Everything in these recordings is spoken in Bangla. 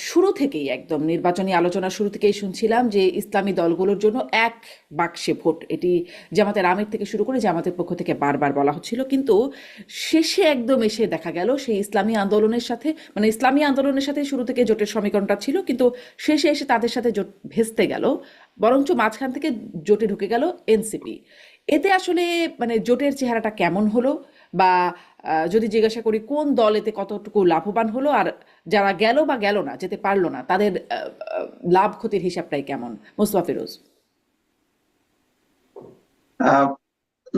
শুরু থেকেই একদম নির্বাচনী আলোচনা শুরু থেকেই শুনছিলাম যে ইসলামী দলগুলোর জন্য এক বাক্সে ভোট, এটি জামাতের আমির থেকে শুরু করে জামাতের পক্ষ থেকে বারবার বলা হচ্ছিল। কিন্তু শেষে একদম এসে দেখা গেল সেই ইসলামী আন্দোলনের সাথে, মানে ইসলামী আন্দোলনের সাথে শুরু থেকে জোটের সমীকরণটা ছিল, কিন্তু শেষে এসে তাদের সাথে জোট ভেস্তে গেল, বরঞ্চ মাঝখান থেকে জোটে ঢুকে গেল এনসিপি। এতে আসলে মানে জোটের চেহারাটা কেমন হলো, বা যদি জিজ্ঞাসা করি কোন দল এতে কতটুকু লাভবান হলো, আর যারা গেল বা গেল না, যেতে পারলো না, তাদের লাভ ক্ষতির হিসাবটাই কেমন? মোস্তফা ফিরোজ। আহ,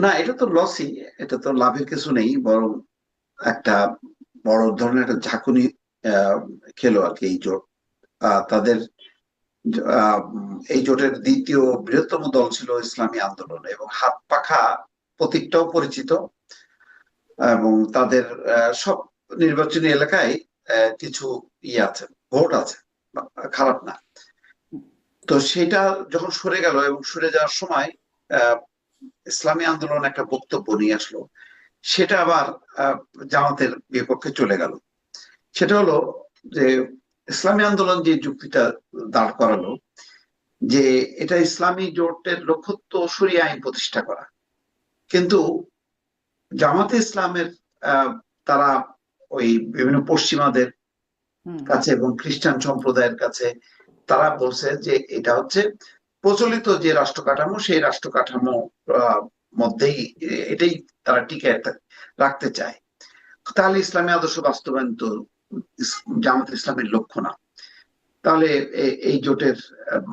না, এটা তো লসই। এটা তো লাভের কিছু নেই, বরং একটা বড় ধরনের একটা ঝাঁকুনি আহ, খেলো আর কি এই জোট। তাদের এই জোটের দ্বিতীয় বৃহত্তম দল ছিল ইসলামী আন্দোলন, এবং হাত পাখা প্রতীকটাও পরিচিত। এবং তাদের সব নির্বাচনী এলাকায় কিছু আছে, ভোট আছে, খারাপ না। তো সেটা যখন সরে গেল এবং সরে যাওয়ার সময় আহ, ইসলামী আন্দোলন একটা বক্তব্য নিয়ে আসলো, সেটা আবার আহ, জামাতের বিপক্ষে চলে গেল। সেটা হলো যে ইসলামী আন্দোলন যে যুক্তিটা দাঁড় করালো, যে এটা ইসলামী জোটের লক্ষ্য তো শরিয়া আইন প্রতিষ্ঠা করা, কিন্তু জামাতে ইসলামের আহ, তারা ওই বিভিন্ন পশ্চিমাদের হুম। কাছে এবং খ্রিস্টান সম্প্রদায়ের কাছে তারা বলছে যে এটা হচ্ছে প্রচলিত যে রাষ্ট্র কাঠামো, সেই রাষ্ট্র কাঠামো মধ্যেই এটাই তারা টিকে রাখতে চায়। তাহলে ইসলামী আদর্শ বাস্তবায়ন তো জামাত ইসলামের লক্ষ্য না। তাহলে এই জোটের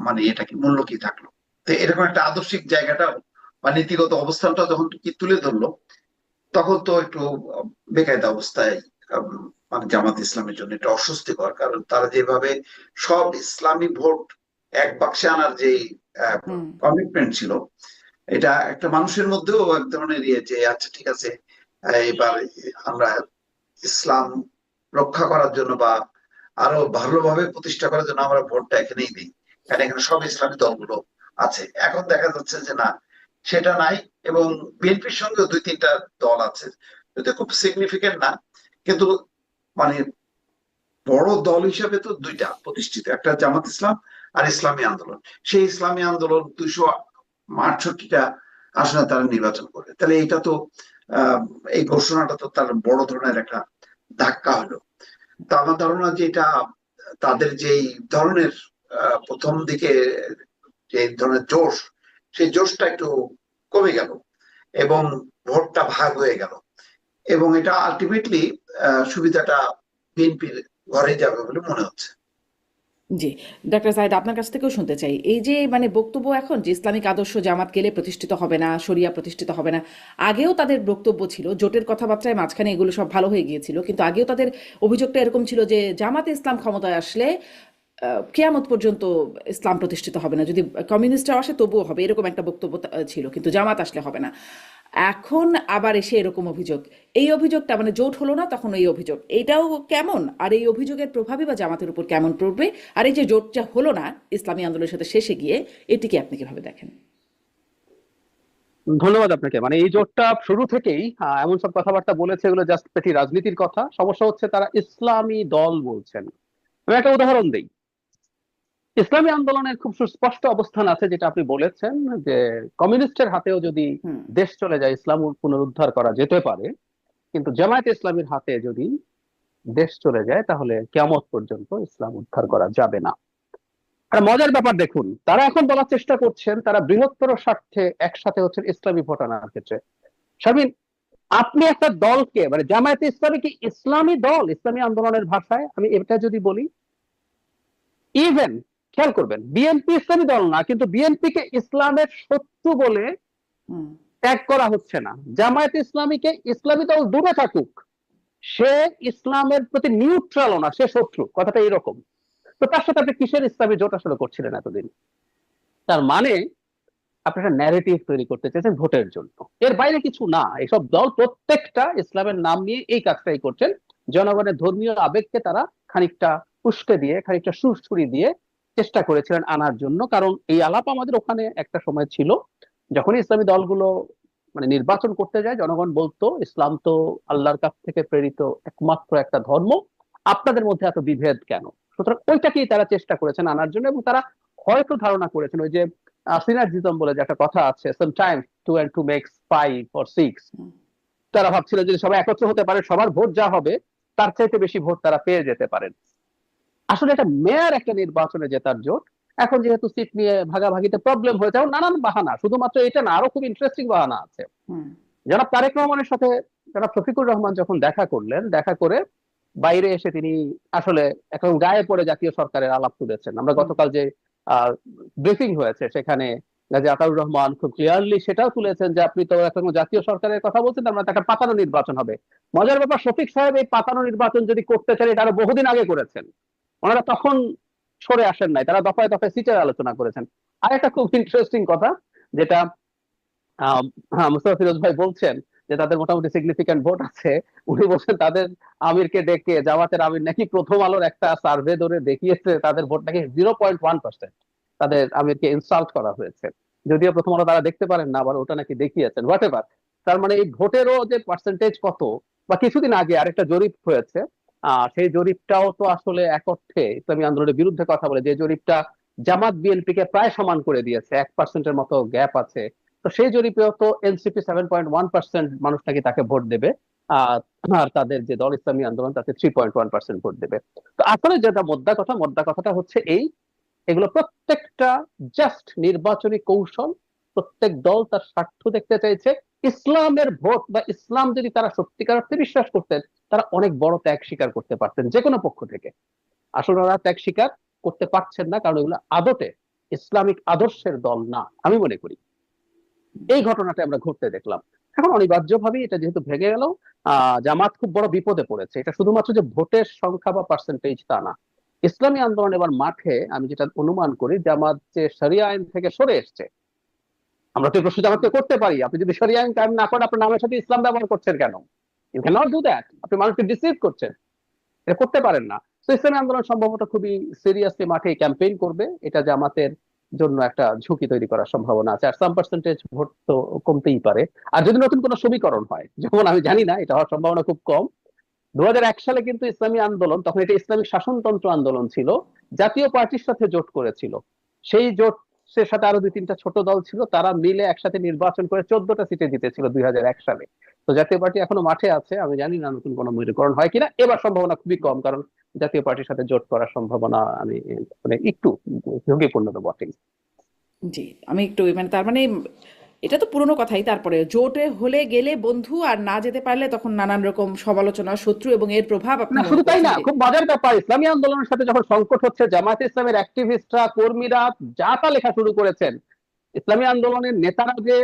মানে এটা কি মূল্য কি থাকলো? তো এরকম একটা আদর্শিক জায়গাটা বা নীতিগত অবস্থানটা যখন কি তুলে ধরলো, তখন তো একটু বেকায়দা অবস্থায় মানে জামাত ইসলামের জন্য এটা অস্বস্তিকর। কারণ তারা যেভাবে সব ইসলামী ভোট এক বাক্সে আনার যে হুম। কমিটমেন্ট ছিল, এটা একটা মানুষের মধ্যেও এক ধরনের ইয়ে যে আচ্ছা ঠিক আছে, এবার আমরা ইসলাম রক্ষা করার জন্য বা আরো ভালোভাবে প্রতিষ্ঠা করার জন্য আমরা ভোটটা এখানেই দিই, কারণ এখানে সব ইসলামী দলগুলো আছে। এখন দেখা যাচ্ছে যে না, সেটা নাই। এবং বিএনপির সঙ্গে দুই তিনটা দল আছে, যদিও খুব সিগনিফিকেন্ট না, কিন্তু মানে বড় দল হিসাবে তো দুইটা প্রতিষ্ঠিত, একটা জামাত ইসলাম আর ইসলামী আন্দোলন। সেই ইসলামী আন্দোলন 268টা আসনে তারা নির্বাচন করে। তাহলে এটা তো আহ এই ঘোষণাটা তো তার বড় ধরনের একটা ধাক্কা হলো। তা আমার ধারণা যে এটা তাদের যেই ধরনের প্রথম দিকে যে ধরনের জোশ, সেই জোশটা একটু কমে গেল এবং ভোটটা ভাগ হয়ে গেল। এবং এটা আলটিমেটলি সুবিধাটা বিএনপির ঘরে যাবে বলে মনে হচ্ছে। জি। ডক্টর সাইদ, আপনার কাছ থেকেও শুনতে চাই, এই যে মানে বক্তব্য এখন যে ইসলামিক আদর্শ জামাত গেলে প্রতিষ্ঠিত হবে না, শরিয়া প্রতিষ্ঠিত হবে না, আগেও তাদের বক্তব্য ছিল জোটের কথাবার্তায় মাঝখানে এগুলো সব ভালো হয়ে গিয়েছিল, কিন্তু আগেও তাদের অভিযোগটা এরকম ছিল যে জামাতে ইসলাম ক্ষমতায় আসলে কেয়ামত পর্যন্ত ইসলাম প্রতিষ্ঠিত হবে না, যদি কমিউনিস্টরা আসে তবুও হবে, এরকম একটা বক্তব্য ছিল, কিন্তু জামাত আসলে হবে না। এখন আবার এসে এরকম অভিযোগ, এই অভিযোগটা মানে জোট হলো না তখন এই অভিযোগ, এইটাও কেমন? আর এই অভিযোগের প্রভাবই বা জামাতের উপর কেমন পড়বে? আর এই যে জোটটা হলো না ইসলামী আন্দোলনের সাথে শেষে গিয়ে, এটিকে আপনি কিভাবে দেখেন? ধন্যবাদ আপনাকে। মানে এই জোটটা শুরু থেকেই এমন সব কথাবার্তা বলেছে, এগুলো জাস্ট পেটি রাজনীতির কথা। সমস্যা হচ্ছে তারা ইসলামী দল বলছেন। আমি একটা উদাহরণ দিই। ইসলামী আন্দোলনের খুব সুস্পষ্ট অবস্থান আছে, যেটা আপনি বলেছেন, যে কমিউনিস্টের হাতেও যদি হুম। দেশ চলে যায় ইসলাম পুনরুদ্ধার করা যেতে পারে, কিন্তু জামায়াতে ইসলামীর হাতে যদি দেশ চলে যায় তাহলে কিয়ামত পর্যন্ত ইসলাম উদ্ধার করা যাবে না। আর মজার ব্যাপার দেখুন, তারা এখন বলার চেষ্টা করছেন তারা বৃহত্তর স্বার্থে একসাথে হচ্ছেন ইসলামী ভোট আনার ক্ষেত্রে। শারমিন, আপনি একটা দলকে, মানে জামায়াতে ইসলামী কি ইসলামী দল? ইসলামী আন্দোলনের ভাষায় আমি এটা যদি বলি, ইভেন খেয়াল করবেন বিএনপি ইসলামী দল না, কিন্তু বিএনপি কে ইসলামের শত্রু বলে হুম। ত্যাগ করা হচ্ছে না। জামায়াতে ইসলামীকে ইসলামী দল দূরে থাকুক, সে ইসলামের প্রতি নিউট্রালও না, সে শত্রু, কথাটা এরকম। তো তার সাথে আপনি কিসের ইসলামী জোট আসলে করছিলেন এতদিন? তার মানে আপনি একটা ন্যারেটিভ তৈরি করতে চাইছেন ভোটের জন্য, এর বাইরে কিছু না। এসব দল প্রত্যেকটা ইসলামের নাম নিয়ে এই কাজটাই করছেন। জনগণের ধর্মীয় আবেগকে তারা খানিকটা উস্কে দিয়ে, খানিকটা সুরসুরি দিয়ে চেষ্টা করেছিলেন আনার জন্য। কারণ এই আলাপ আমাদের ওখানে একটা সময় ছিল, যখন ইসলামী দলগুলো মানে নির্বাচন করতে যায়, জনগণ বলতো ইসলাম তো আল্লাহর কাছ থেকে প্রেরিত একমাত্র একটা ধর্ম, আপনাদের মধ্যে এত বিভেদ কেন? সুতরাং ওইটাকেই তারা চেষ্টা করেছেন আনার জন্য, এবং তারা হয়তো ধারণা করেছেন ওই যে সিনার্জিজম বলে যে একটা কথা আছে, সামটাইমস 2 and 2 makes 5 or 6, তারা ভাবছিল যদি সবাই একত্র হতে পারে, সবার ভোট যা হবে তার চাইতে বেশি ভোট তারা পেয়ে যেতে পারেন। আসলে এটা মেয়র একটা নির্বাচনে জেতার জোট। এখন যেহেতু সিট নিয়ে ভাগাভাগিতে প্রবলেম হয়েছে, এখন নানান বাহানা, শুধুমাত্র এটা না, আরো খুব ইন্টারেস্টিং বাহানা আছে। জনাব তারেক রহমানের সাথে জনাব শফিকুর রহমান যখন দেখা করলেন, দেখা করে বাইরে এসে তিনি আসলে এখন গায়ে পড়ে জাতীয় সরকারের আলাপ তুলেছেন। আমরা গতকাল যে ব্রিফিং হয়েছে সেখানে গাজী আতাউর রহমান খুব ক্লিয়ারলি সেটাও তুলেছেন যে আপনি তো এখন জাতীয় সরকারের কথা বলছেন, আমরা একটা পাতানো নির্বাচন হবে। মজার ব্যাপার, শফিক সাহেব এই পাতানো নির্বাচন যদি করতে চান এটা আরো বহুদিন আগে করেছেন, ওনারা তখন সরে আসেন নাই, তারা দফায় দফায় সিটের আলোচনা করেছেন। আর একটা খুব ইন্টারেস্টিং কথা যেটা মুস্তাফা ফিরোজ ভাই বলছেন যে তাদের মোটামুটি সিগনিফিক্যান্ট ভোট আছে, উনি বলছেন তাদের আমিরকে ডেকে, জামাতের আমির নাকি প্রথম আলোর একটা সার্ভে ধরে দেখিয়েছে তাদের ভোট নাকি 0.1%, তাদের আমিরকে ইনসাল্ট করা হয়েছে। যদিও প্রথম আলো তারা দেখতে পারেন না, আবার ওটা নাকি দেখিয়েছেন, হোয়াট এভার। তার মানে এই ভোটেরও যে পার্সেন্টেজ কত, বা কিছুদিন আগে আরেকটা জরিপ হয়েছে, সেই জরিপটাও তো আসলে এক অর্থে ইসলামী আন্দোলনের বিরুদ্ধে কথা বলে, যে জরিপটা জামাত বিএনপি কে প্রায় সমান করে দিয়েছে, 1%-এর মতো গ্যাপ আছে। তো সেই জরিপেও তো এনসিপি 7.1% মানুষ নাকি তাকে ভোট দেবে, আর তাদের যে দল ইসলামী আন্দোলন তাতে 3.1% ভোট দেবে। তো আসলে যেটা মোদ্দা কথাটা হচ্ছে এই, এগুলো প্রত্যেকটা জাস্ট নির্বাচনী কৌশল। প্রত্যেক দল তার স্বার্থ দেখতে চাইছে। ইসলামের ভোট বা ইসলাম যদি তারা সত্যিকার অর্থে বিশ্বাস করতেন, তারা অনেক বড় ত্যাগ স্বীকার করতে পারতেন যে কোনো পক্ষ থেকে। আসলে ওরা ত্যাগ স্বীকার করতে পারছেন না, কারণ এগুলো আদতে ইসলামিক আদর্শের দল না, আমি মনে করি। এই ঘটনাটা আমরা ঘটতে দেখলাম। এখন অনিবার্যভাবেই এটা যেহেতু ভেঙে গেল, জামাত খুব বড় বিপদে পড়েছে। এটা শুধুমাত্র যে ভোটের সংখ্যা বা পার্সেন্টেজ তা না, ইসলামী আন্দোলন এবার মাঠে, আমি যেটা অনুমান করি, জামাত যে শরিয়া আইন থেকে সরে এসছে। আমরা তো এই প্রশ্ন জামাতকে করতে পারি, আপনি যদি শরিয়া আইন কায়েম না করেন, আপনার নামের সাথে ইসলাম ব্যবহার করছেন কেন? You can not do that. আপনি মানুষকে ডিসিভ করছেন, এটা করতে পারেন না। তো ইসলামী আন্দোলন সম্ভবত খুবই সিরিয়াসলি মাঠে ক্যাম্পেইন করবে। এটা জামাতের জন্য একটা ঝুঁকি তৈরি করার সম্ভাবনা আছে। আর সাম পার্সেন্টেজ ভোট তো কমতেই পারে। আর যদি নতুন কোনো সমীকরণ হয়, যেমন আমি জানি না, এটা হওয়ার সম্ভাবনা খুব কম। 2001 সালে কিন্তু ইসলামী আন্দোলন, তখন এটা ইসলামিক শাসনতন্ত্র আন্দোলন ছিল, জাতীয় পার্টির সাথে জোট করেছিল। সেই জোটের সাথে আরো 2-3টা ছোট দল ছিল, তারা মিলে একসাথে নির্বাচন করে 14টা সিটে জিতেছিল 2001 সালে। তো জাতীয় পার্টি এখনো মাঠে আছে, আমি জানি না নতুন কোনো সমীকরণ হয় কিনা। এবার সম্ভাবনা খুবই কম, কারণ জাতীয় পার্টির সাথে জোট করার সম্ভাবনা আমি মানে একটু ঝুঁকিপূর্ণ তো বটেই। জি, আমি একটু মানে তার মানে এটা তো পুরনো কথাই, তারপরে জোটে হলে গেলে বন্ধু, আর না যেতে পারলে তখন নানান রকম সমালোচনা, শত্রু, এবং এর প্রভাব আপনি না মনে শুধু তাই করছেন না, যে খুব মজার ব্যাপার, ইসলামী আন্দোলনের সাথে যখন সংকট হচ্ছে, জামায়াতে ইসলামের অ্যাক্টিভিস্টরা, কর্মীরা যা তা লেখা শুরু করেছেন। ইসলামী আন্দোলনের নেতারা যে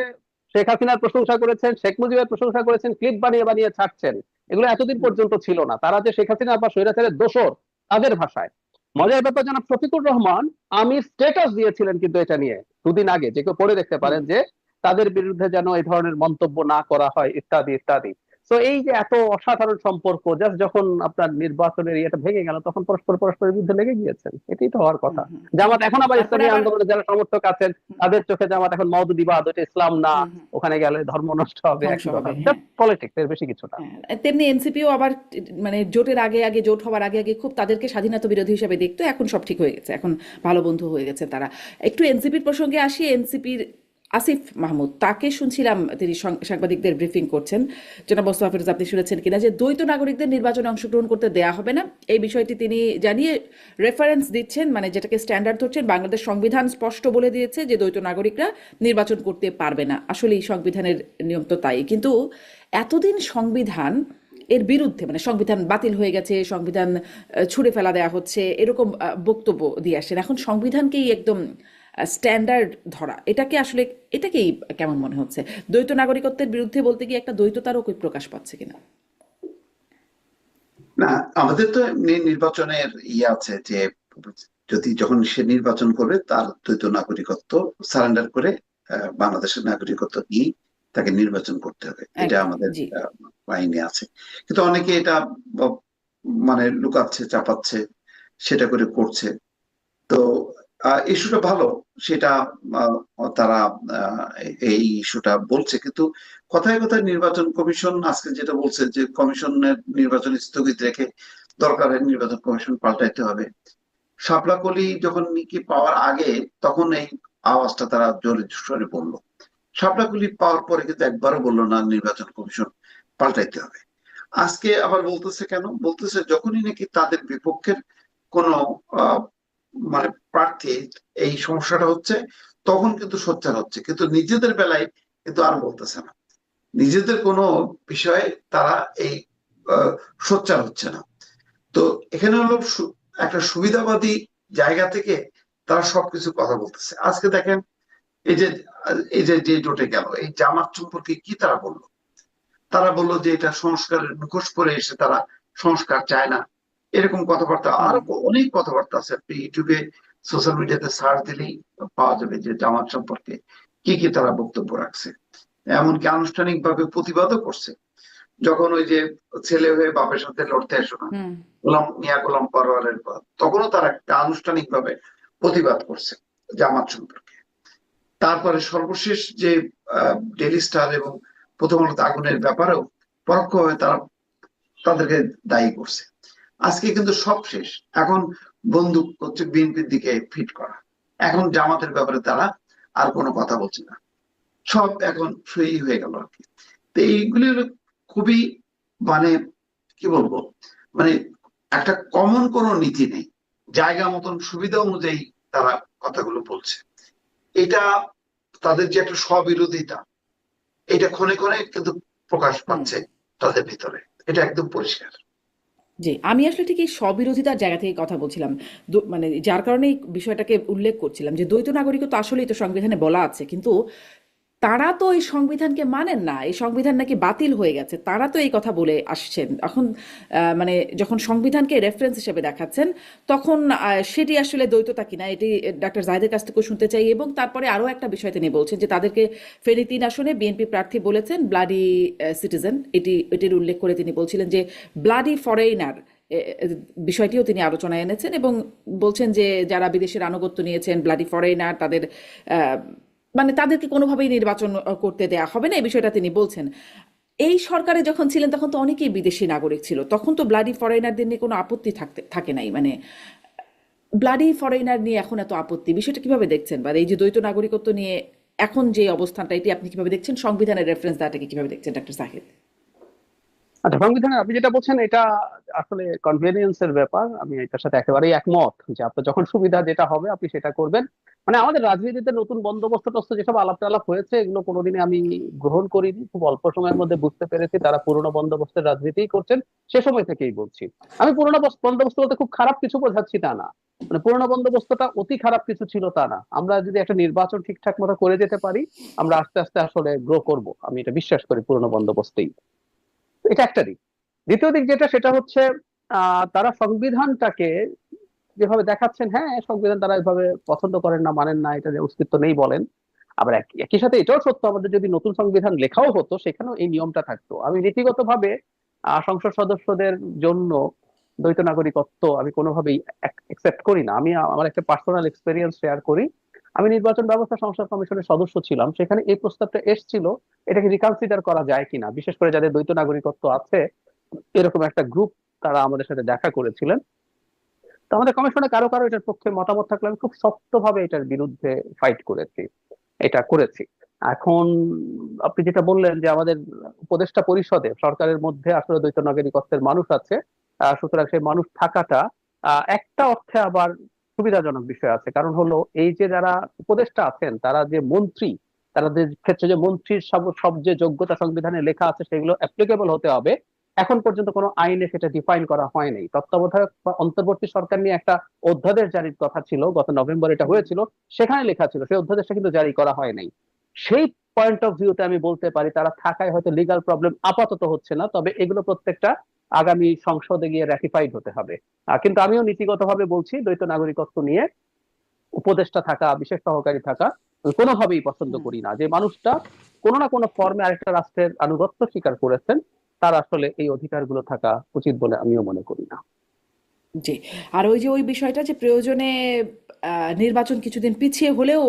শেখ হাসিনার প্রশংসা করেছেন, শেখ মুজিবের প্রশংসা করেছেন, ক্লিপ বানিয়ে বানিয়ে ছাড়ছেন, এগুলো এতদিন পর্যন্ত ছিল না। তারা যে শেখ হাসিনা বা স্বৈরাচারের দোসর, তাদের ভাষায়। মজার ব্যাপার, জনাব শফিকুর রহমান আমি স্ট্যাটাস দিয়েছিলেন কিন্তু এটা নিয়ে দুদিন আগে, যে কেউ পড়ে দেখতে পারেন, যে তাদের বিরুদ্ধে যেন এই ধরনের মন্তব্য না করা হয় ইত্যাদি ইত্যাদি। তো এই যে এত অসাধারণ সম্পর্ক, জাস্ট যখন আপনার নির্বাচনের ইয়েটা ভেঙে গেল, তখন পরস্পরের বিরুদ্ধে লেগে গিয়েছেন। এটাই তো হওয়ার কথা। জামাত এখন আবার তারপরে ইসলামী আবার আন্দোলনের যারা সমর্থক আছেন, তাদের চোখে জামাত এখন মওদুদিবাদ, ওটা ইসলাম না, ওখানে গেলে ধর্ম নষ্ট হবে, ধ্বংস একই কথা, হবে, হ্যাঁ। পলিটিক্স, এর বেশি কিছু না। তেমনি এনসিপিও আবার মানে জোটের আগে আগে, জোট হওয়ার আগে আগে খুব তাদেরকে স্বাধীনতা বিরোধী হিসেবে দেখতো, এখন সব ঠিক হয়ে গেছে, এখন ভালো বন্ধু হয়ে গেছে তারা। একটু এনসিপির প্রসঙ্গে আসি। এনসিপির আসিফ মাহমুদ, তাকে শুনছিলাম তিনি সাংবাদিকদের ব্রিফিং করছেন। জনাব মোস্তফা ফিরোজ, আপনি শুনেছেন কিনা যে দ্বৈত নাগরিকদের নির্বাচনে অংশগ্রহণ করতে দেয়া হবে না, এই বিষয়টি তিনি জানিয়ে রেফারেন্স দিচ্ছেন, মানে যেটাকে স্ট্যান্ডার্ড ধরছেন। বাংলাদেশ সংবিধান স্পষ্ট বলে দিয়েছে যে দ্বৈত নাগরিকরা নির্বাচন করতে পারবে না। আসলে এই সংবিধানের নিয়ম তো তাই, কিন্তু এতদিন সংবিধান এর বিরুদ্ধে, মানে সংবিধান বাতিল হয়ে গেছে, সংবিধান ছুঁড়ে ফেলা দেওয়া হচ্ছে, এরকম বক্তব্য দিয়ে আসেন। এখন সংবিধানকেই একদম স্ট্যান্ডার্ড ধরা, এটাকে আসলে এটাকেই কেমন মনে হচ্ছে? দ্বৈত নাগরিকত্বের বিরুদ্ধে বলতে গিয়ে একটা দ্বৈততারও প্রকাশ পাচ্ছে কিনা? না, আমাদের তো এমনি নির্বাচনের আছে যে যখন সে নির্বাচন করবে তার দ্বৈত নাগরিকত্ব সারেন্ডার করে বাংলাদেশের নাগরিকত্ব নিয়ে তাকে নির্বাচন করতে হবে, এটা একদম, আমাদের জি। আইনে আছে। কিন্তু অনেকে এটা মানে লুকাচ্ছে, চাপাচ্ছে, সেটা করে করছে। তো ইস্যুটা ভালো, সেটা আহ, তারা এই ইস্যুটা বলছে। কিন্তু কথায় কথায় নির্বাচন কমিশন আজকে যেটা বলছে যে কমিশনের নির্বাচন স্থগিত রেখে দরকার হয় নির্বাচন কমিশন পাল্টাইতে হবে, শাপলা কলি যখন কি পাওয়ার আগে তখন এই আওয়াজটা তারা জোরে সরে বললো। শাপলা কলি পাওয়ার পরে কিন্তু একবারও বললো না নির্বাচন কমিশন পাল্টাইতে হবে। আজকে আবার বলতেছে, কেন বলতেছে, যখনই নাকি তাদের বিপক্ষের কোনো আহ, মানে প্রার্থী এই সমস্যাটা হচ্ছে তখন কিন্তু সোচ্চার হচ্ছে, কিন্তু নিজেদের বেলায় কিন্তু আর বলতেছে না, নিজেদের কোনো বিষয়ে তারা এই সোচ্চার হচ্ছে না। তো এখানে হলো একটা সুবিধাবাদী জায়গা থেকে তারা সবকিছু কথা বলতেছে। আজকে দেখেন এই যে যে জোটে গেল, এই জামাত সম্পর্কে কি তারা বললো? তারা বললো যে এটা সংস্কারের মুখোশ পরে এসে তারা সংস্কার চায় না, এরকম কথাবার্তা। হুম। আরো অনেক কথাবার্তা আছে, আপনি ইউটিউবে সোশ্যাল মিডিয়াতে সার্চ দিলেই পাওয়া যাবে যে জামাত সম্পর্কে কি তারা বক্তব্য রাখছে। এমনকি আনুষ্ঠানিক ভাবে প্রতিবাদও করছে। যখন ওই যে ছেলে হয়ে বাপের সাথে লড়তে এসো না, হুম। মিয়া গোলাম পরোয়ারের পর, তখনও তারা একটা আনুষ্ঠানিক ভাবে প্রতিবাদ করছে জামাত সম্পর্কে। তারপরে সর্বশেষ যে ডেইলি স্টার এবং প্রথম আলোতে আগুনের ব্যাপারেও পরোক্ষভাবে তারা তাদেরকে দায়ী করছে। আজকে কিন্তু সব শেষ, এখন বন্দুক হচ্ছে বিএনপির দিকে ফিট করা। এখন জামাতের ব্যাপারে তারা আর কোনো কথা বলছে না, সব এখন সই হয়ে গেল আর কি। তো এইগুলি হলো খুবই, মানে কি বলবো, মানে একটা কমন কোনো নীতি নেই, জায়গা মতন সুবিধা অনুযায়ী তারা কথাগুলো বলছে। এটা তাদের যে একটা স্ববিরোধিতা, এটা ক্ষণে ক্ষণে কিন্তু প্রকাশ হুম। পাচ্ছে তাদের ভিতরে, এটা একদম পরিষ্কার। জি, আমি আসলে ঠিক এই স্ববিরোধিতার জায়গা থেকে কথা বলছিলাম। মানে যার কারণে এই বিষয়টাকে উল্লেখ করছিলাম যে দ্বৈত নাগরিকত্ব আসলেই তো সংবিধানে বলা আছে, কিন্তু তারা তো এই সংবিধানকে মানেন না, এই সংবিধান নাকি বাতিল হয়ে গেছে, তারা তো এই কথা বলে আসছেন এখন। মানে যখন সংবিধানকে রেফারেন্স হিসেবে দেখাচ্ছেন, তখন সেটি আসলে দ্বৈততা কিনা এটি ডাক্তার জাহিদের কাছ থেকেও শুনতে চাই। এবং তারপরে আরও একটা বিষয় তিনি বলছেন যে তাদেরকে ফেনী ৩ আসনে বিএনপি প্রার্থী বলেছেন ব্লাডি সিটিজেন, এটির উল্লেখ করে তিনি বলছিলেন যে ব্লাডি ফরেইনার বিষয়টিও তিনি আলোচনায় এনেছেন এবং বলছেন যে যারা বিদেশের আনুগত্য নিয়েছেন, ব্লাডি ফরেইনার, তাদের মানে তাদেরকে কোনোভাবেই নির্বাচন করতে দেয়া হবে না, এই বিষয়টা তিনি বলছেন। এই সরকারে যখন ছিলেন তখন তো অনেকেই বিদেশি নাগরিক ছিল, তখন তো ব্লাডি ফরেনারদের নিয়ে কোনো আপত্তি থাকে নাই। মানে ব্লাডি ফরেনার নিয়ে এখন এত আপত্তি, বিষয়টা কিভাবে দেখছেন? বা এই যে দ্বৈত নাগরিকত্ব নিয়ে এখন যে অবস্থানটা, এটি আপনি কিভাবে দেখছেন? সংবিধানের রেফারেন্স দাটাকে কিভাবে দেখছেন ডাক্তার জাহিদ? আচ্ছা, সংবিধানে আপনি যেটা বলছেন এটা আসলে কনভেনিয়েন্সের ব্যাপার। আমি এটার সাথে একেবারেই একমত যে আপনার যখন সুবিধা যেটা হবে আপনি সেটা করবেন। মানে আমাদের রাজনীতিতে নতুন বন্দোবস্ত টস্ত যেসব আলাপ টালাপ হয়েছে এগুলো কোনোদিনই আমি গ্রহণ করিনি। খুব অল্প সময়ের মধ্যে বুঝতে পেরেছি তারা পুরনো বন্দোবস্তের রাজনীতিই করছেন। সে সময় থেকেই বলছি, আমি পুরনো বন্দোবস্ত বলতে খুব খারাপ কিছু বোঝাচ্ছি তা না। মানে পুরনো বন্দোবস্তটা অতি খারাপ কিছু ছিল তা না। আমরা যদি একটা নির্বাচন ঠিকঠাক মতো করে যেতে পারি আমরা আস্তে আস্তে আসলে গ্রো করব, আমি এটা বিশ্বাস করি পুরনো বন্দোবস্তেই। এটা একটা দিক। দ্বিতীয় দিক যেটা সেটা হচ্ছে তারা সংবিধানটাকে যেভাবে দেখাচ্ছেন, হ্যাঁ সংবিধান তারা এভাবে পছন্দ করেন না, মানেন না, এটা যে অস্তিত্ব নেই বলেন। আবার একই সাথে এটাও সত্য আমাদের যদি নতুন সংবিধান লেখাও হতো সেখানেও এই নিয়মটা থাকতো। আমি নীতিগতভাবে সংসদ সদস্যদের জন্য দ্বৈত নাগরিকত্ব আমি কোনোভাবেই একসেপ্ট করি না। আমি আমার একটা পার্সোনাল এক্সপেরিয়েন্স শেয়ার করি। আমি নির্বাচন ব্যবস্থা সংসদ কমিশনের সদস্য ছিলাম, সেখানে এই প্রস্তাবটা এসেছিল এটাকে রিকনসিডার করা যায় কিনা, বিশেষ করে যাদের দ্বৈত নাগরিকত্ব আছে এরকম একটা গ্রুপ তারা আমাদের সাথে দেখা করেছিলেন। তো আমাদের কমিশনে কারো কারো এটার পক্ষে মতামত থাকলে আমি খুব শক্তভাবে এটার বিরুদ্ধে ফাইট করেছি, এটা করেছি। এখন আপনি যেটা বললেন যে আমাদের উপদেষ্টা পরিষদে সরকারের মধ্যে আসলে দ্বৈত নাগরিকত্বের মানুষ আছে, সুতরাং সেই মানুষ থাকাটা একটা অর্থে আবার সুবিধাজনক বিষয় আছে। কারণ হলো এই যে যারা উপদেষ্টা আছেন তারা যে মন্ত্রী, তাদের ক্ষেত্রে যে মন্ত্রীর সব যে যোগ্যতা সংবিধানে লেখা আছে সেগুলো অ্যাপ্লিকেবল হতে হবে। এখন পর্যন্ত কোনো আইনে সেটা ডিফাইন করা হয়নি। তত্ত্বাবধায়ক বা অন্তর্বর্তী সরকার নিয়ে একটা অধ্যাদেশ জারির কথা ছিল, গত নভেম্বর এটা হয়েছিল, সেখানে লেখা ছিল, সেই অধ্যাদেশটা কিন্তু জারি করা হয় নাই। সেই পয়েন্ট অফ ভিউতে আমি বলতে পারি তারা থাকায় হয়তো লিগাল প্রবলেম আপাতত হচ্ছে না, তবে এগুলো প্রত্যেকটা আগামী সংসদে গিয়ে র্যাটিফাইড হতে হবে। কিন্তু আমিও নীতিগতভাবে বলছি দ্বৈত নাগরিকত্ব নিয়ে উপদেষ্টা থাকা, বিশেষ সহকারী থাকা আমি কোনোভাবেই পছন্দ হুম। করি না। যে মানুষটা কোনো না কোনো ফর্মে আরেকটা রাষ্ট্রের আনুগত্য স্বীকার করেছেন তার আসলে এই অধিকারগুলো থাকা উচিত বলে আমিও মনে করি না। জি। আর ওই যে ওই বিষয়টা যে প্রয়োজনে নির্বাচন কিছুদিন পিছিয়ে হলেও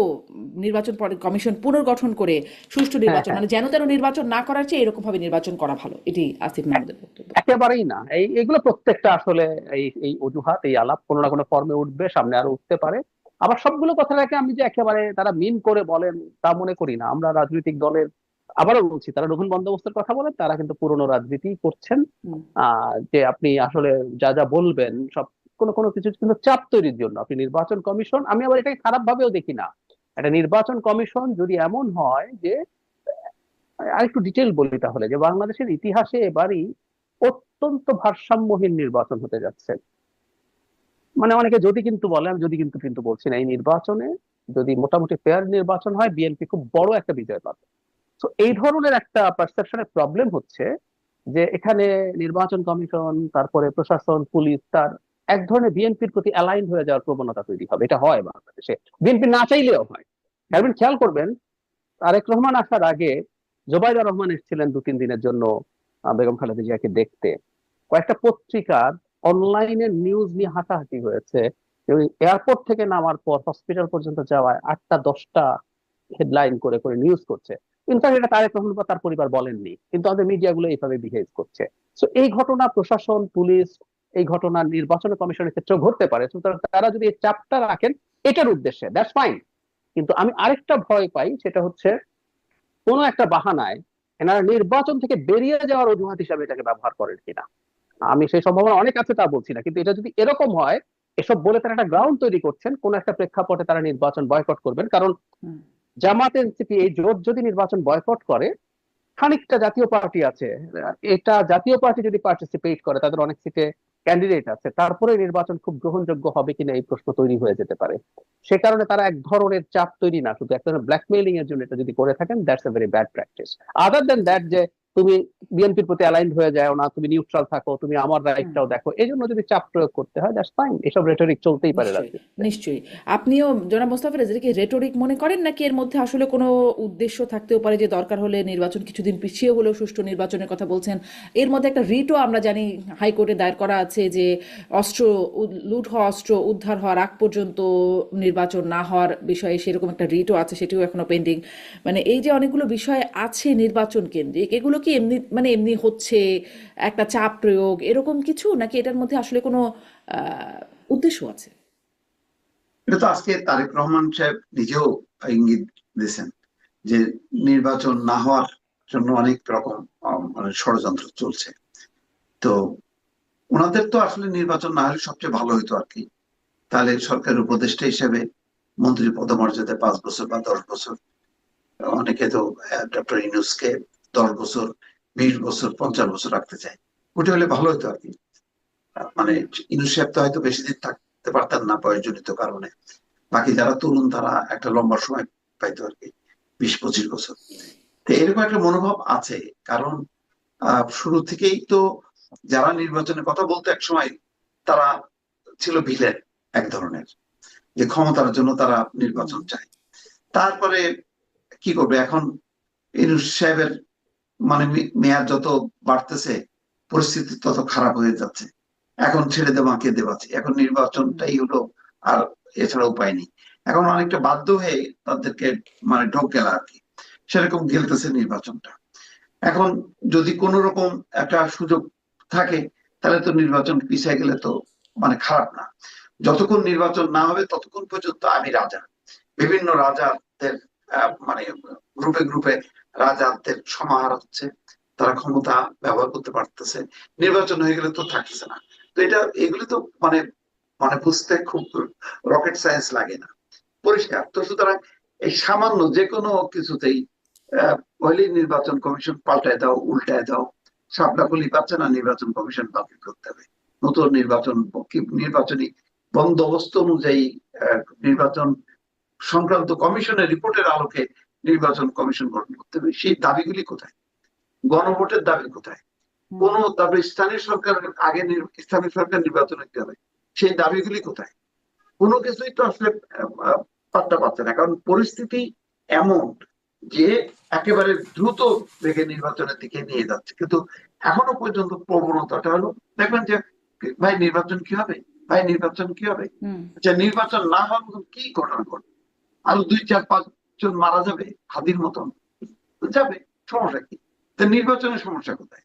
নির্বাচন কমিশন পুনর্গঠন করে সুষ্ঠু হ্যাঁ নির্বাচন, হ্যাঁ, মানে যেন তেন নির্বাচন না করার চেয়ে এরকম ভাবে নির্বাচন করা ভালো, এটি আসিফ মাহমুদের বক্তব্য। একেবারেই না। এইগুলো প্রত্যেকটা আসলে এই এই অজুহাত, এই আলাপ কোনো না কোনো ফর্মে উঠবে, সামনে আরো উঠতে পারে। আবার সবগুলো কথাটাকে আমি যে একেবারে তারা মিন করে বলেন তা মনে করি না। আমরা রাজনৈতিক দলের, আবারও বলছি, তারা রুহুল বন্দোবস্তের কথা বলেন, তারা কিন্তু পুরনো রাজনীতি করছেন। হুম, যে আপনি আসলে যা যা বলবেন সব কোনো কোনো কিছু কিন্তু চাপ তৈরির জন্য আপনি নির্বাচন কমিশন, আমি আবার এটাকে খারাপ ভাবেও দেখি না। একটা নির্বাচন কমিশন যদি এমন হয় যে, আরেকটু ডিটেল বলি তাহলে, যে বাংলাদেশের ইতিহাসে এবারই অত্যন্ত ভারসাম্যহীন নির্বাচন হতে যাচ্ছে। মানে অনেকে যদি কিন্তু বলে, আমি যদি কিন্তু কিন্তু বলছি না, এই নির্বাচনে যদি মোটামুটি ফেয়ার নির্বাচন হয় বিএনপি খুব বড় একটা বিজয় পাবে। তো এই ধরনের একটা পারসেপশনের প্রবলেম হচ্ছে যে এখানে নির্বাচন কমিশন, তারপরে প্রশাসন, পুলিশ তার এক ধরনের বিএনপির প্রতি অ্যালাইন হয়ে যাওয়ার প্রবণতা তৈরি হবে। এটা হয় বাংলাদেশে, বিএনপি না চাইলেও হয়। আপনি খেয়াল করবেন, তারেক রহমান আসার আগে জোবাইদা রহমান এসেছিলেন 2-3 দিনের জন্য বেগম খালেদা জিয়াকে দেখতে। কয়েকটা পত্রিকার অনলাইনে নিউজ নিয়ে হাসাহাসি হয়েছে। এয়ারপোর্ট থেকে নামার পর হসপিটাল পর্যন্ত যাওয়ায় 8টা 10টা হেডলাইন করে করে নিউজ করছে। ইনফ্যাক্ট এটা তারেক রহমান বা তার পরিবার বলেননি, কিন্তু আমাদের মিডিয়া গুলো এইভাবে বিহেভ করছে। তো এই ঘটনা প্রশাসন, পুলিশ, এই ঘটনা নির্বাচন কমিশনের ক্ষেত্রেও ঘটতে পারে। সুতরাং তারা যদি এই চাপটা রাখেন এটার উদ্দেশ্যে, দ্যাটস ফাইন। কিন্তু আমি আরেকটা ভয় পাই, সেটা হচ্ছে কোনো একটা বাহানায় এনারা নির্বাচন থেকে বেরিয়ে যাওয়ার অজুহাত হিসাবে এটাকে ব্যবহার করেন কিনা। আমি সেই সম্ভাবনা অনেক আছে তা বলছি না, কিন্তু এটা যদি এরকম হয়, এসব বলে তারা একটা গ্রাউন্ড তৈরি করছেন, কোন একটা প্রেক্ষাপটে তারা নির্বাচন বয়কট করবেন। কারণ হুম, জামাত এনসিপি এই জোট যদি নির্বাচন বয়কট করে, খানিকটা জাতীয় পার্টি আছে, এটা জাতীয় পার্টি যদি পার্টিসিপেট করে, তাদের অনেক সিটে ক্যান্ডিডেট আছে, তারপরে নির্বাচন খুব গ্রহণযোগ্য হবে কিনা এই প্রশ্ন তৈরি হয়ে যেতে পারে। সে কারণে তারা এক ধরনের চাপ তৈরি না, শুধু এক ধরনের ব্ল্যাকমেইলিং এর জন্য এটা যদি করে থাকেন, that's a very bad practice. Other than that, যে তুমি বিএনপির প্রতি অ্যালাইন্ড হয়ে যাও না, তুমি নিউট্রাল থাকো, তুমি আমার হুম। রাইটটাও দেখো, এই জন্য যদি চাপ প্রয়োগ করতে হয়, দ্যাটস ফাইন। এসব রেটরিক চলতেই পারে নিশ্চয়ই, রাজনীতিতে। নিশ্চয়ই। আপনিও জনাব মোস্তাফিজ এদেরকে রেটোরিক মনে করেন, নাকি এর মধ্যে আসলে কোনো উদ্দেশ্য থাকতেও পারে, যে দরকার হলে নির্বাচন কিছুদিন পিছিয়ে হলেও সুষ্ঠু নির্বাচনের কথা বলছেন? এর মধ্যে একটা রিটও আমরা জানি হাইকোর্টে দায়ের করা আছে, যে অস্ত্র লুট হওয়া অস্ত্র উদ্ধার হওয়ার আগ পর্যন্ত নির্বাচন না হওয়ার বিষয়ে সেরকম একটা রিটও আছে, সেটিও এখনো পেন্ডিং। মানে এই যে অনেকগুলো বিষয় আছে নির্বাচন কেন্দ্রিক, এগুলো কি এমনি মানে এমনি হচ্ছে একটা চাপ প্রয়োগ এরকম কিছু, নাকি এটার মধ্যে আসলে কোনো উদ্দেশ্য আছে? এটা তো আজকে তারেক রহমান সাহেব নিজেও ইঙ্গিত দিয়েছেন যে নির্বাচন না হওয়ার জন্য অনেক রকম মানে ষড়যন্ত্র চলছে। তো ওনাদের তো আসলে নির্বাচন না হলে সবচেয়ে ভালো হতো আর কি। তাহলে সরকারের উপদেষ্টা হিসেবে মন্ত্রী পদমর্যাদায় 5 বছর বা 10 বছর, অনেকে তো ডক্টর ইউনূসকে 10 বছর, 20 বছর, 50 বছর রাখতে চায়। ওটা হলে ভালো হতো আর কি। মানে ইউনূস সাহেব তো হয়তো বেশি দিন থাকতে পারতেন না বয়সজনিত কারণে, বাকি যারা তরুণ তারা একটা লম্বা সময় পাইতো আর কি, 20-25 বছর। তো এরকম একটা মনোভাব আছে। কারণ শুরু থেকেই তো যারা নির্বাচনের কথা বলতো এক সময়, তারা ছিল ভিলেন এক ধরনের, যে ক্ষমতার জন্য তারা হুম, নির্বাচন চায়। তারপরে কি করবে এখন, ইউনূস সাহেবের মানে মেয়াদ যত বাড়তেছে পরিস্থিতি তত খারাপ হয়ে যাচ্ছে। এখন ছেড়ে দেওয়া কে দেবাচ্ছে, এখন হুম, নির্বাচনটাই হলো, আর এছাড়া উপায় নেই। এখন অনেকটা বাধ্য হয়ে তাদেরকে মানে ঢোক গেলা আর কি, সেরকম গেলতেছে নির্বাচনটা। এখন যদি কোন রকম একটা সুযোগ থাকে, তাহলে তো নির্বাচন পিছিয়ে গেলে তো মানে খারাপ না। যতক্ষণ নির্বাচন না হবে ততক্ষণ পর্যন্ত আমি রাজা, বিভিন্ন রাজাদের মানে গ্রুপে গ্রুপে রাজাদের সমাহার হচ্ছে, তারা ক্ষমতা ব্যবহার করতে পারতেছে। নির্বাচন হয়ে গেলে তো থাকতেছে না। তো এটা এগুলি তো মানে মানে বুঝতে খুব রকেট সায়েন্স লাগে না, পরিষ্কার তো। সুতরাং এই সামান্য যে কোনো কিছুতেই হইলেই নির্বাচন কমিশন পাল্টায় দাও, উল্টায় দাও, সাপলাগুলি পাচ্ছে না, নির্বাচন কমিশন বাতিল করতে হবে, নতুন নির্বাচন নির্বাচনী বন্দোবস্ত অনুযায়ী নির্বাচন সংক্রান্ত কমিশনের রিপোর্টের আলোকে নির্বাচন কমিশন গঠন করতে হবে। সেই দাবিগুলি কোথায়? গণভোটের দাবি কোথায়? হুম। কোন দাবি স্থানীয় সরকারের আগে স্থানীয় সরকার নির্বাচন হতে হবে, সেই দাবিগুলি কোথায়? কোনো কিছুই তো আসলে পাত্তা পাচ্ছে না। কারণ পরিস্থিতি এমন যে একেবারে দ্রুত বেগে নির্বাচনের দিকে নিয়ে যাচ্ছে, কিন্তু এখনো পর্যন্ত প্রবণতাটা হলো, দেখবেন যে ভাই নির্বাচন কি হবে, ভাই নির্বাচন কি হবে? হুম আচ্ছা, নির্বাচন না হওয়ার মতন কি ঘটনা ঘটবে? আরো 2, 4, 5 জন মারা যাবে হাদির মতন, যাবে, সমস্যা কি? তো নির্বাচনের সমস্যা কোথায়?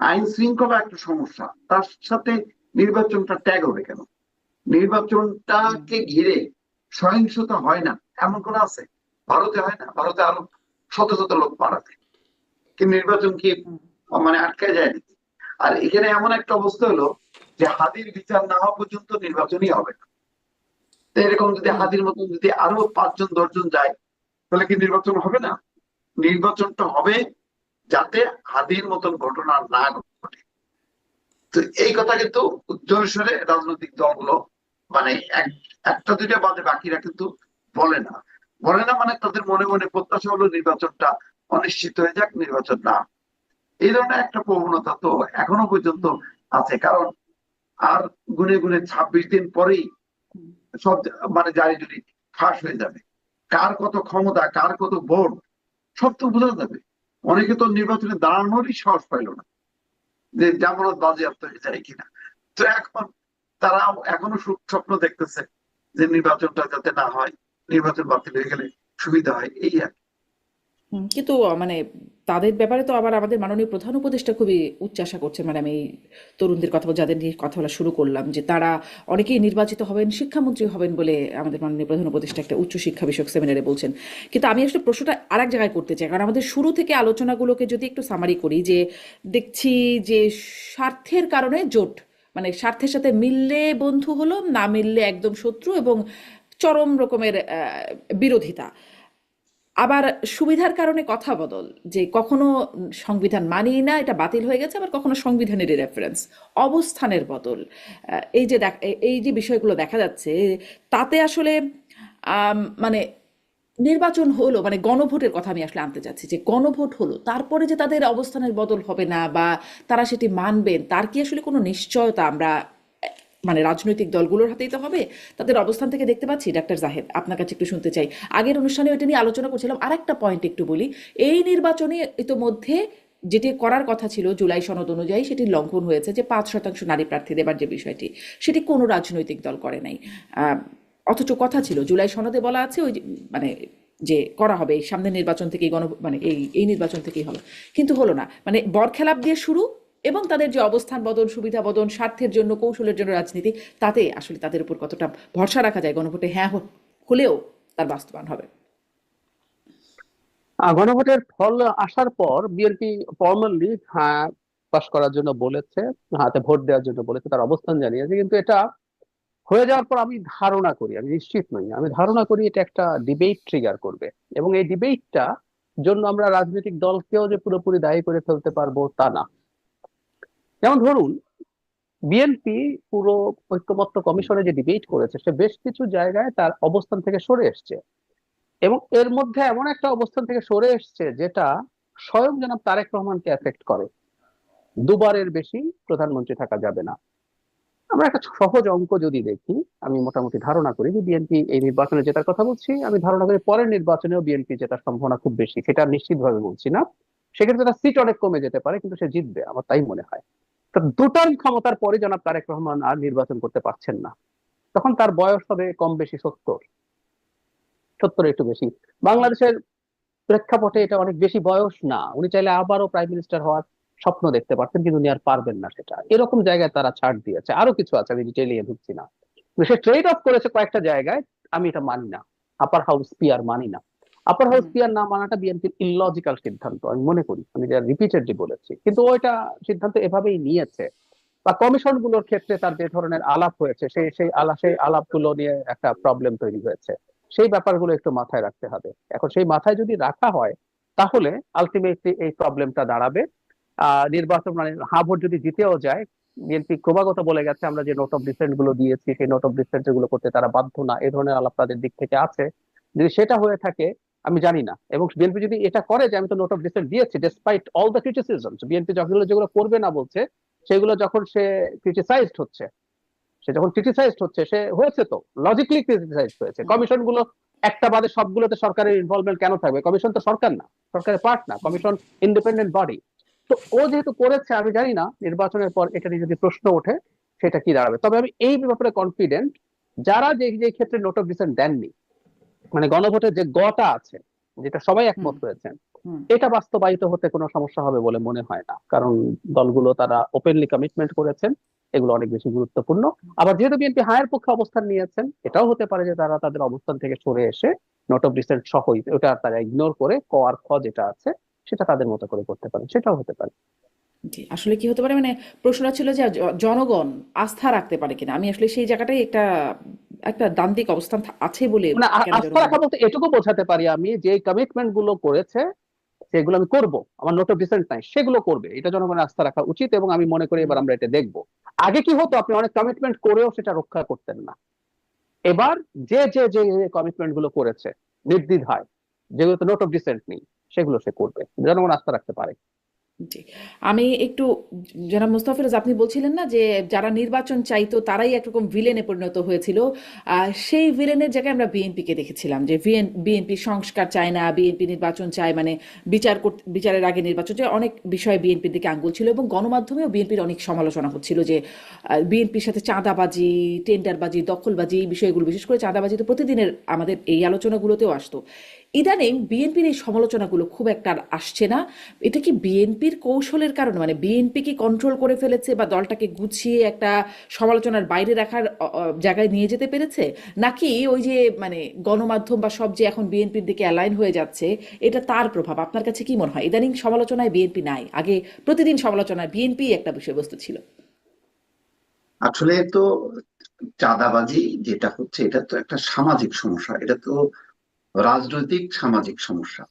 আইন শৃঙ্খলা একটা সমস্যা, তার সাথে নির্বাচনটা ট্যাগ হবে কেন? নির্বাচনটাকে ঘিরে সহিংসতা হয় না এমন কোন আছে? ভারতে হয় না? ভারতে আরো শত শত লোক মারা যায়, কিন্তু নির্বাচন কি হুম মানে আটকে যায় নাকি? আর এখানে এমন একটা অবস্থা হলো যে হাদির বিচার না হওয়া পর্যন্ত নির্বাচনই হবে না। তো এরকম যদি হুম হাদির মতন যদি আরো 5 জন 10 জন যায়, তাহলে কি নির্বাচন হবে না? নির্বাচনটা হবে যাতে হাদির মতন ঘটনা না ঘটে। তো এই কথা কিন্তু উচ্চস্বরে রাজনৈতিক দলগুলো মানে একটা দুইটা বাদে বাকিরা কিন্তু বলে না। বলে না মানে তাদের মনে মনে প্রত্যাশা হলো নির্বাচনটা অনিশ্চিত হয়ে যাক, নির্বাচন না। এই ধরনের একটা প্রবণতা তো এখনো পর্যন্ত হুম আছে, কারণ আর গুনে গুনে 26 দিন পরেই হুম সব মানে জারি জুরি ফাঁস হয়ে যাবে। কার কত ক্ষমতা, কার কত ভোট, সব তো বোঝা যাবে। অনেকে তো নির্বাচনে দাঁড়ানোরই সাহস পাইল না, যে জামানত বাজেয়াপ্ত হয়ে যায় কিনা। তো এখন তারা এখনো স্বপ্ন দেখতেছে যে নির্বাচনটা যাতে না হয়, নির্বাচন বাতিল হয়ে গেলে সুবিধা হয়, এই আর কি। কিন্তু মানে তাদের ব্যাপারে তো আবার আমাদের মাননীয় প্রধান উপদেষ্টা খুবই উচ্চাশা করছে, মানে আমি এই তরুণদের কথা যাদের নিয়ে কথা বলা শুরু করলাম, যে তারা অনেকেই নির্বাচিত হবেন, শিক্ষামন্ত্রী হবেন বলে আমাদের মাননীয় প্রধান উপদেষ্টা একটা উচ্চ শিক্ষা বিষয়ক সেমিনারে বলছেন। কিন্তু আমি আসলে প্রশ্নটা আরেক জায়গায় করতে চাই, কারণ আমাদের শুরু থেকে আলোচনাগুলোকে যদি একটু সামারি করি, যে দেখছি যে স্বার্থের কারণে জোট, মানে স্বার্থের সাথে মিললে বন্ধু হলো, না মিললে একদম শত্রু এবং চরম রকমের বিরোধিতা। আবার সুবিধার কারণে কথা বদল, যে কখনো সংবিধান মানি না, এটা বাতিল হয়ে গেছে, আবার কখনো সংবিধানেরই রেফারেন্স, অবস্থানের বদল। এই যে বিষয়গুলো দেখা যাচ্ছে, তাতে আসলে মানে নির্বাচন হলো, মানে গণভোটের কথা আমি আসলে আনতে চাচ্ছি, যে গণভোট হলো তারপরে যে তাদের অবস্থানের বদল হবে না বা তারা সেটি মানবেন, তার কি আসলে কোনো নিশ্চয়তা আমরা মানে রাজনৈতিক দলগুলোর হাতেই তো হবে? তাদের অবস্থান থেকে দেখতে পাচ্ছি। ডাক্তার জাহেদ, আপনার কাছে একটু শুনতে চাই। আগের অনুষ্ঠানে এটা নিয়ে আলোচনা করছিলাম, আরেকটা পয়েন্ট একটু বলি। এই নির্বাচনে ইতোমধ্যে যেটি করার কথা ছিল জুলাই সনদ অনুযায়ী, সেটি লঙ্ঘন হয়েছে, যে 5% নারী প্রার্থী দেবার যে বিষয়টি, সেটি কোনো রাজনৈতিক দল করে নাই। অথচ কথা ছিল জুলাই সনদে বলা আছে ওই মানে যে করা হবে এই সামনের নির্বাচন থেকেই, মানে এই নির্বাচন থেকেই হবে, কিন্তু হলো না। মানে বরখেলাপ দিয়ে শুরু, এবং তাদের যে অবস্থান বদল, সুবিধা বদল, স্বার্থের জন্য, কৌশলের জন্য রাজনীতি, তাতে আসলে তাদের উপর কতটা ভরসা রাখা যায় গণভোটে হ্যাঁ হলেও তার বাস্তবায়ন হবে? গণভোটের ফল আসার পর বিএনপি ফর্মালি হ্যাঁ পাশ করার জন্য বলেছে, হাতে ভোট দেওয়ার জন্য বলেছে, তার অবস্থান জানিয়েছে। কিন্তু এটা হয়ে যাওয়ার পর আমি ধারণা করি, আমি নিশ্চিত নই, আমি ধারণা করি এটা একটা ডিবেট ট্রিগার করবে। এবং এই ডিবেটটা জন্য আমরা রাজনৈতিক দলকেও যে পুরোপুরি দায়ী করে ফেলতে পারবো তা না। যেমন ধরুন, বিএনপি পুরো ঐক্যমত্য কমিশনে যে ডিবেট করেছে, সে বেশ কিছু জায়গায় তার অবস্থান থেকে সরে এসছে, এবং এর মধ্যে এমন একটা অবস্থান থেকে সরে এসছে যেটা স্বয়ং জনাব তারেক রহমানকে এফেক্ট করে। দুবারের বেশি প্রধানমন্ত্রী থাকা যাবে না। আমরা একটা সহজ অঙ্ক যদি দেখি, আমি মোটামুটি ধারণা করি যে বিএনপি এই নির্বাচনে জেতার কথা বলছি, আমি ধারণা করি পরের নির্বাচনেও বিএনপি জেতার সম্ভাবনা খুব বেশি, সেটা নিশ্চিত ভাবে বলছি না। সেক্ষেত্রে তার সিট অনেক কমে যেতে পারে, কিন্তু সে জিতবে, আমার তাই মনে হয়। তো দুটার ক্ষমতার পরে জনাব তারেক রহমান আর নির্বাচন করতে পারছেন না। তখন তার বয়স হবে কম বেশি 70, 70 একটু বেশি। বাংলাদেশের প্রেক্ষাপটে এটা অনেক বেশি বয়স না। উনি চাইলে আবারও প্রাইম মিনিস্টার হওয়ার স্বপ্ন দেখতে পারতেন, কিন্তু উনি আর পারবেন না। সেটা এরকম জায়গায় তারা ছাড় দিয়েছে, আরো কিছু আছে, আমি ডিটেইলে ঢুকছি না। কিন্তু সে ট্রেড অফ করেছে কয়েকটা জায়গায়, আমি এটা মানি না। আপার হাউস পিয়ার মানি না। আপার হাউস হুম পিয়ার না মানাটা বিএনপির ইললজিক্যাল সিদ্ধান্ত আমি মনে করি, আমি যা রিপিটেডলি বলেছি, কিন্তু ওইটা সিদ্ধান্ত এভাবেই নিয়েছে। বা কমিশন গুলোর ক্ষেত্রে তার যে ধরনের আলাপ হয়েছে, সেই আলাপগুলো নিয়ে একটা প্রবলেম তৈরি হয়েছে। সেই ব্যাপারগুলো একটু মাথায় রাখতে হবে। এখন সেই মাথায় যদি রাখা হয়, তাহলে আলটিমেটলি এই প্রবলেমটা দাঁড়াবে। নির্বাচন মানে হা ভোট যদি জিতেও যায়, বিএনপি ক্রমাগত বলে গেছে আমরা যে নোট অফ ডিসেন্ট গুলো দিয়েছি, সেই নোট অফ ডিসেন্ট গুলো করতে তারা বাধ্য না, এই ধরনের আলাপ তাদের দিক থেকে আছে। যদি সেটা হয়ে থাকে, আমি জানি না। এবং বিএনপি যদি এটা করে যে আমি তো নোট অফ ডিসেন্ট দিয়েছি despite all the criticism, BNP যেগুলো যেগুলো করবে না বলছে, সেগুলো যখন সে ক্রিটিসাইজড হচ্ছে, সে হয়েছে তো লজিক্যালি ক্রিটিসাইজড হয়েছে। হুম কমিশন গুলো একটা বাদে সবগুলোতে সরকারের ইনভলভমেন্ট কেন থাকবে? কমিশন তো সরকার না, সরকারের পার্ট না, কমিশন ইন্ডিপেন্ডেন্ট বডি। তো ও যেহেতু করেছে, আমি জানি না নির্বাচনের পর এটা নিয়ে যদি প্রশ্ন ওঠে, সেটা কি দাঁড়াবে। তবে আমি এই ব্যাপারে কনফিডেন্ট, যারা যে যে ক্ষেত্রে নোট অফ ডিসেন্ট দেননি, মানে গণভোটের যে গটা আছে, যেটা সবাই হুম একমত হয়েছেন, হুম এটা বাস্তবায়িত হতে কোনো সমস্যা হবে বলে মনে হয় না। কারণ দলগুলো তারা ওপেনলি কমিটমেন্ট করেছেন, এগুলো অনেক বেশি গুরুত্বপূর্ণ। আবার যেহেতু বিএনপি হায়ের পক্ষে অবস্থান নিয়েছেন, এটাও হতে পারে যে তারা তাদের অবস্থান থেকে সরে এসে নোট অফ ডিসেন্ট সহই ওটা তারা ইগনোর করে ক আর খ যেটা আছে সেটা তাদের মতো করে করতে পারে, সেটাও হতে পারে। জি, আসলে কি হতে পারে মানে প্রশ্নটা ছিল যে জনগণ আস্থা রাখতে পারে কিনা, আমি আসলে সেই জায়গাটাই একটা একটা দ্বান্দ্বিক অবস্থান আছে বলে মানে কেন যেন আস্থা মনে রাখা বলতে এটুকু বোঝাতে পারি আমি, যে কমিটমেন্ট গুলো করেছে সেগুলো আমি করব, আমার নোট অফ ডিসেন্ট নাই, সেগুলো করবে, এটা জনগণের আস্থা রাখা উচিত। এবং আমি মনে করি হুম এবার আমরা এটা দেখবো। আগে কি হতো, আপনি অনেক কমিটমেন্ট করেও সেটা রক্ষা করতেন না। এবার যে যে যে কমিটমেন্ট গুলো করেছে নির্দ্বিধায়, যেগুলোতে নোট অফ ডিসেন্ট নেই, সেগুলো সে করবে, জনগণ আস্থা রাখতে পারে। জি, আমি একটু জনাব মোস্তাফিজ, আপনি বলছিলেন না যে যারা নির্বাচন চাইতো তারাই একরকম ভিলেনে পরিণত হয়েছিল, সেই ভিলেনের জায়গায় আমরা বিএনপিকে দেখেছিলাম যে বিএনপি সংস্কার চায় না, বিএনপি নির্বাচন চায়, মানে বিচারের আগে নির্বাচন চায়, অনেক বিষয়ে বিএনপির দিকে আঙ্গুল ছিল এবং গণমাধ্যমেও বিএনপির অনেক সমালোচনা হচ্ছিল যে বিএনপির সাথে চাঁদাবাজি, টেন্ডারবাজি, দখলবাজি, এই বিষয়গুলো, বিশেষ করে চাঁদাবাজি তো প্রতিদিনের আমাদের এই আলোচনাগুলোতেও আসতো। ইদানিং বিএনপির এই সমালোচনাগুলো খুব একটা আর আসছে না। এটা কি বিএনপির কৌশলের কারণে, মানে বিএনপি কি কন্ট্রোল করে ফেলেছে বা দলটাকে গুছিয়ে একটা সমালোচনার বাইরে রাখার জায়গায় নিয়ে যেতে পেরেছে, নাকি ওই যে মানে গণমাধ্যম বা সব যে এখন বিএনপির দিকে অ্যালাইন হয়ে যাচ্ছে, এটা তার প্রভাব? আপনার কাছে কি মনে হয় ইদানিং সমালোচনায় বিএনপি নাই, আগে প্রতিদিন সমালোচনায় বিএনপি একটা বিষয়বস্তু ছিল? আসলে তো চাঁদাবাজি যেটা হচ্ছে এটা তো একটা সামাজিক সমস্যা, এটা তো রাজনৈতিক সামাজিক সমস্যা।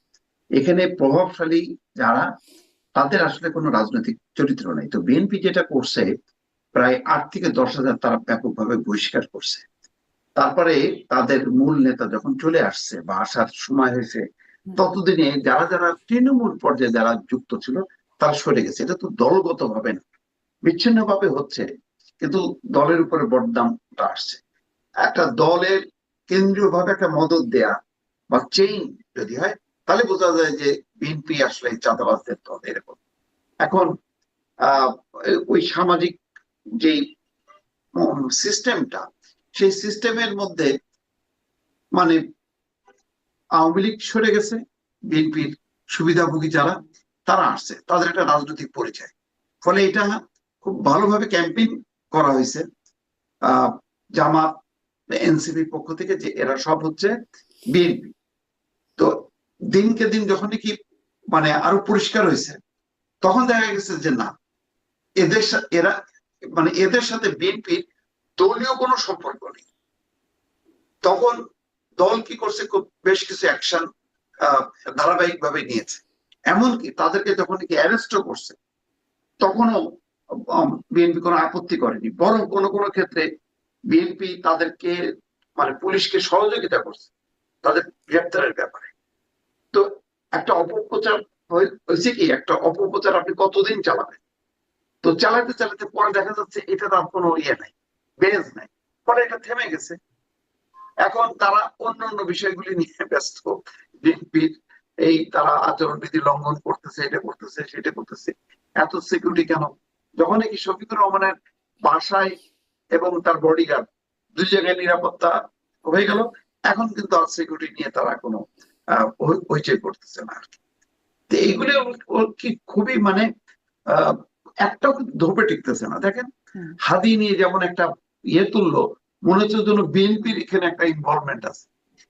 এখানে প্রভাবশালী যারা, তাদের আসলে কোনো রাজনৈতিক চরিত্র নেই। তো বিএনপি যেটা করছে, প্রায় 8 থেকে 10 হাজার তারা ব্যাপকভাবে বহিষ্কার করছে। তারপরে তাদের মূল নেতা যখন চলে আসছে বা আসার সময় হয়েছে, হুম ততদিনে যারা যারা তৃণমূল পর্যায়ে যারা যুক্ত ছিল তারা সরে গেছে। এটা তো দলগত ভাবে না, বিচ্ছিন্ন ভাবে হচ্ছে, কিন্তু দলের উপরে বদনামটা আসছে। একটা দলের কেন্দ্রীয় ভাবে একটা মদত দেয়া বা চেইন যদি হয়, তাহলে বোঝা যায় যে বিএনপি আসলে চাঁদাবাজদের দল এরকম। এখন আহ ওই সামাজিক যে সিস্টেমটা, সেই সিস্টেমের মধ্যে মানে আওয়ামী লীগ সরে গেছে, বিএনপির সুবিধাভোগী যারা তারা আসছে, তাদের একটা রাজনৈতিক পরিচয়। ফলে এটা খুব ভালোভাবে ক্যাম্পেইন করা হয়েছে আহ জামাত, এনসিপির পক্ষ থেকে, যে এরা সব হচ্ছে বিএনপি। তো দিনকে দিন যখন কি মানে আরো পরিষ্কার হয়েছে, তখন দেখা গেছে যে না, এরা মানে এদের সাথে বিএনপির দলীয় কোনো সম্পর্ক নেই। তখন দল কি করছে, খুব বেশ কিছু অ্যাকশন ধারাবাহিক ভাবে নিয়েছে। এমনকি তাদেরকে যখন কি অ্যারেস্টও করছে, তখনও বিএনপি কোনো আপত্তি করেনি, বরং কোনো কোনো ক্ষেত্রে বিএনপি তাদেরকে মানে পুলিশকে সহযোগিতা করছে তাদের গ্রেপ্তারের ব্যাপারে। তো একটা অপপ্রচার হয়েছে কি, একটা অপপ্রচার আপনি কতদিন চালাবেন? তো চালাতে চালাতে পরে দেখা যাচ্ছে এটা তার কোনো ইয়ে নাই, বেজ নাই, পরে এটা থেমে গেছে। এখন তারা অন্য অন্য বিষয়গুলি নিয়ে ব্যস্ত। বিএনপির এই তারা আচরণবিধি লঙ্ঘন করতেছে, এটা করতেছে, সেটা করতেছে, এত সিকিউরিটি কেন? যখন কি শফিকুর রহমানের বাসায় এবং তার বডিগার্ড দুই জায়গায় নিরাপত্তা হয়ে গেল, এখন কিন্তু আর সিকিউরিটি নিয়ে তারা কোনো হইচই করতেছে না আর কি। তো এইগুলো কি খুবই মানে আহ একটাও ধোপে টিকতেছে না। দেখেন, হুম হাদি নিয়ে যেমন একটা ইয়ে তুললো, মনে হচ্ছে যেন বিএনপির এখানে একটা ইনভলভমেন্ট আছে,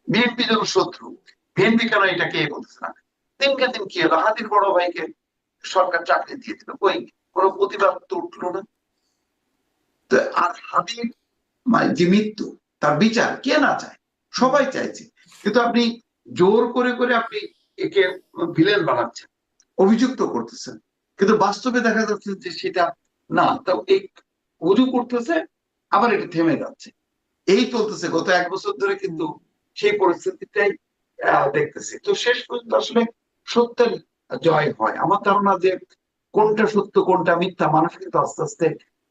বিএনপি যেন শত্রু, বিএনপি কেন এটাকে বলতেছে না। দিনকে দিন কি হলো, হাদির বড় ভাইকে সরকার চাকরি দিয়ে দিল, কই কোনো প্রতিবাদ তো উঠলো না। তো আর হাদির মানে যে মৃত্যু, তার বিচার কে না চায়? হুম সবাই চাইছে। কিন্তু আপনি জোর করে করে আপনি একে ভিলেন বানাচ্ছেন, অভিযুক্ত করতেছেন, কিন্তু বাস্তবে দেখা যাচ্ছে যে সেটা না। তো এই অজু করতেছে, আবার এটা থেমে যাচ্ছে, এই চলতেছে গত 1 বছর ধরে, কিন্তু সেই পরিস্থিতিটাই দেখতেছি। তো শেষ পর্যন্ত আসলে সত্যের জয় হয়। আমার ধারণা যে কোনটা সত্য কোনটা মিথ্যা মানুষ কিন্তু আস্তে আস্তে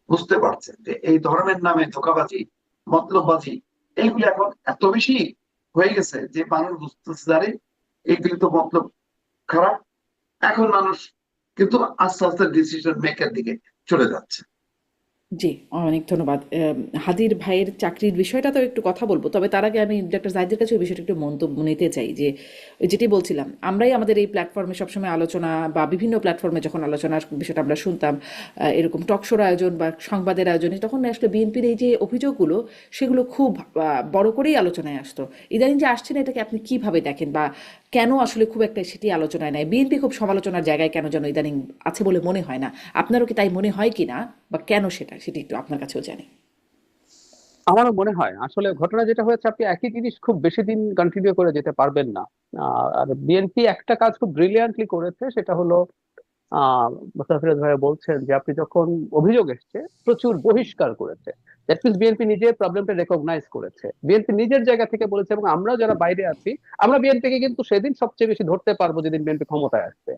বুঝতে পারছে, যে এই ধর্মের নামে ধোঁকাবাজি, মতলববাজি, এইগুলো এখন এত বেশি হয়ে গেছে যে মানুষ বুঝতেছে জানে এইগুলি তো মতলব খারাপ। এখন মানুষ কিন্তু আস্তে আস্তে ডিসিশন মেকের দিকে চলে যাচ্ছে। জি, অনেক ধন্যবাদ। হাদির ভাইয়ের চাকরির বিষয়টা তো একটু কথা বলবো। তবে তার আগে আমি ডক্টর জাহিদের কাছে ওই বিষয়টা একটু মন্তব্য নিতে চাই যে, ওই যেটি বলছিলাম, আমরাই আমাদের এই প্ল্যাটফর্মে সবসময় আলোচনা বা বিভিন্ন প্ল্যাটফর্মে যখন আলোচনার বিষয়টা আমরা শুনতাম, এরকম টক শোর আয়োজন বা সংবাদের আয়োজনে, তখন আসলে বিএনপির এই যে অভিযোগগুলো, সেগুলো খুব বড় করেই আলোচনায় আসতো। ইদানিং যে আসছে না, এটাকে আপনি কিভাবে দেখেন, বা কেন আসলে খুব একটা সেটি আলোচনায় নেয়? বিএনপি খুব সমালোচনার জায়গায় কেন যেন ইদানিং আছে বলে মনে হয় না। আপনারও কি তাই মনে হয় কিনা, বা কেন সেটি একটু আপনার কাছেও জানি। আমারও মনে হয় আসলে ঘটনা যেটা হয়েছে, আপনি একই জিনিস খুব বেশি দিন কন্টিনিউ করে যেতে পারবেন না। আর বিএনপি একটা কাজ খুব ব্রিলিয়ান্টলি করেছে, সেটা হলো মোস্তাফিজ ভাই বলছেন যে আপনি যখন অভিযোগ এসছে প্রচুর বহিষ্কার করেছে। দ্যাট মিনস বিএনপি নিজে প্রবলেমটা রেকগনাইজ করেছে, বিএনপি নিজের জায়গা থেকে বলেছে, এবং আমরা যারা বাইরে আছি আমরা বিএনপিকে কিন্তু সেদিন সবচেয়ে বেশি ধরতে পারবো যেদিন বিএনপি ক্ষমতায় আসবে।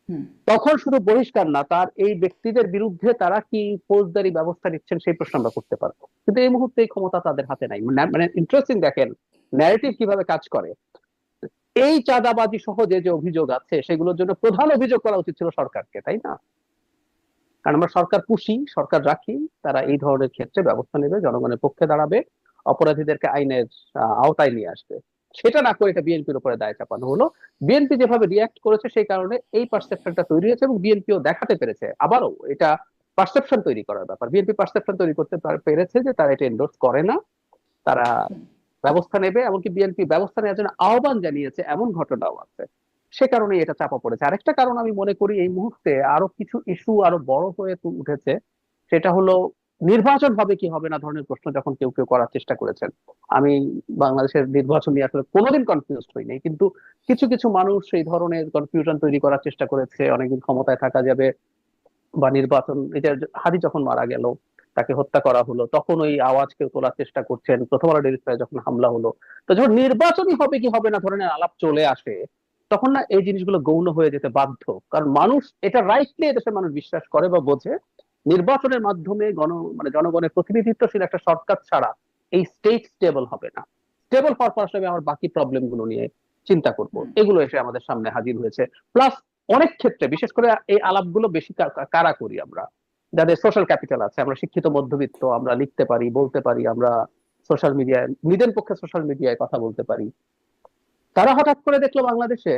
হুম। তখন শুধু বহিষ্কার না, তার এই ব্যক্তিদের বিরুদ্ধে তারা কি ফৌজদারি ব্যবস্থা নিচ্ছেন সেই প্রশ্ন আমরা করতে পারবো, কিন্তু এই মুহূর্তে এই ক্ষমতা তাদের হাতে নাই। মানে ইন্টারেস্টিং দেখেন ন্যারেটিভ কিভাবে কাজ করে। এই চাঁদাবাজি সহ যে যে অভিযোগ আছে সেগুলোর জন্য প্রধান অভিযোগ করা উচিত ছিল সরকারকে, তাই না? কারণ আমরা সরকার পুষি, সরকার রাখি, তারা এই ধরনের ক্ষেত্রে ব্যবস্থা নেবে, জনগণের পক্ষে দাঁড়াবে, অপরাধীদেরকে আইনের আওতায় নিয়ে আসবে। সেটা না করে এটা বিএনপির উপরে দায় চাপানো হলো। বিএনপি যেভাবে রিয়াক্ট করেছে সেই কারণে এই পারসেপশনটা তৈরি হয়েছে, এবং বিএনপিও দেখাতে পেরেছে, আবারও এটা পারসেপশন তৈরি করার ব্যাপার, বিএনপি পারসেপশন তৈরি করতে পেরেছে যে তারা এটা এন্ডোর্স করে না, তারা ব্যবস্থা নেবে, এমনকি বিএনপি ব্যবস্থা নেওয়ার জন্য আহ্বান জানিয়েছে, এমন ঘটনাও আছে। সে কারণে এটা চাপা পড়েছে। আরেকটা কারণ আমি মনে করি এই মুহূর্তে আরো কিছু ইস্যু আরো বড় হয়ে উঠেছে, সেটা হলো নির্বাচন হবে কি হবে না ধরনের প্রশ্ন যখন কেউ কেউ করার চেষ্টা করেছেন। আমি বাংলাদেশের নির্বাচন নিয়ে আসলে কোনোদিন কনফিউজড হইনি, কিন্তু কিছু কিছু মানুষ এই ধরনের কনফিউশন তৈরি করার চেষ্টা করেছে, অনেকদিন ক্ষমতায় থাকা যাবে বা নির্বাচন, এটা হাদি যখন মারা গেল তাকে হত্যা করা হলো তখন ওই আওয়াজ কেউ তোলার চেষ্টা করছেন, প্রথম আলো ডেইলি স্টারে যখন হামলা হলো, তো যখন নির্বাচনই হবে কি হবে না ধরনের আলাপ চলে আসে, তখন না এই জিনিসগুলো গৌণ হয়ে যেতে বাধ্য। কারণ মানুষ এটা রাইটলি এদেশের মানুষ বিশ্বাস করে বা বোঝে, নির্বাচনের মাধ্যমে মানে জনগণের প্রতিনিধিত্বশীল একটা সরকার ছাড়া এই স্টেট স্টেবল হবে না। স্টেবল হওয়ার পর আসলে আমি আমার বাকি প্রবলেম গুলো নিয়ে চিন্তা করব, এগুলো এসে আমাদের সামনে হাজির হয়েছে। প্লাস অনেক ক্ষেত্রে বিশেষ করে এই আলাপগুলো বেশি কারা করি আমরা, যাদের সোশ্যাল ক্যাপিটাল আছে, আমরা শিক্ষিত মধ্যবিত্ত, আমরা লিখতে পারি, বলতে পারি, আমরা সোশ্যাল মিডিয়ায় নিজের পক্ষে সোশ্যাল মিডিয়ায় কথা বলতে পারি। তারা হঠাৎ করে দেখলো বাংলাদেশে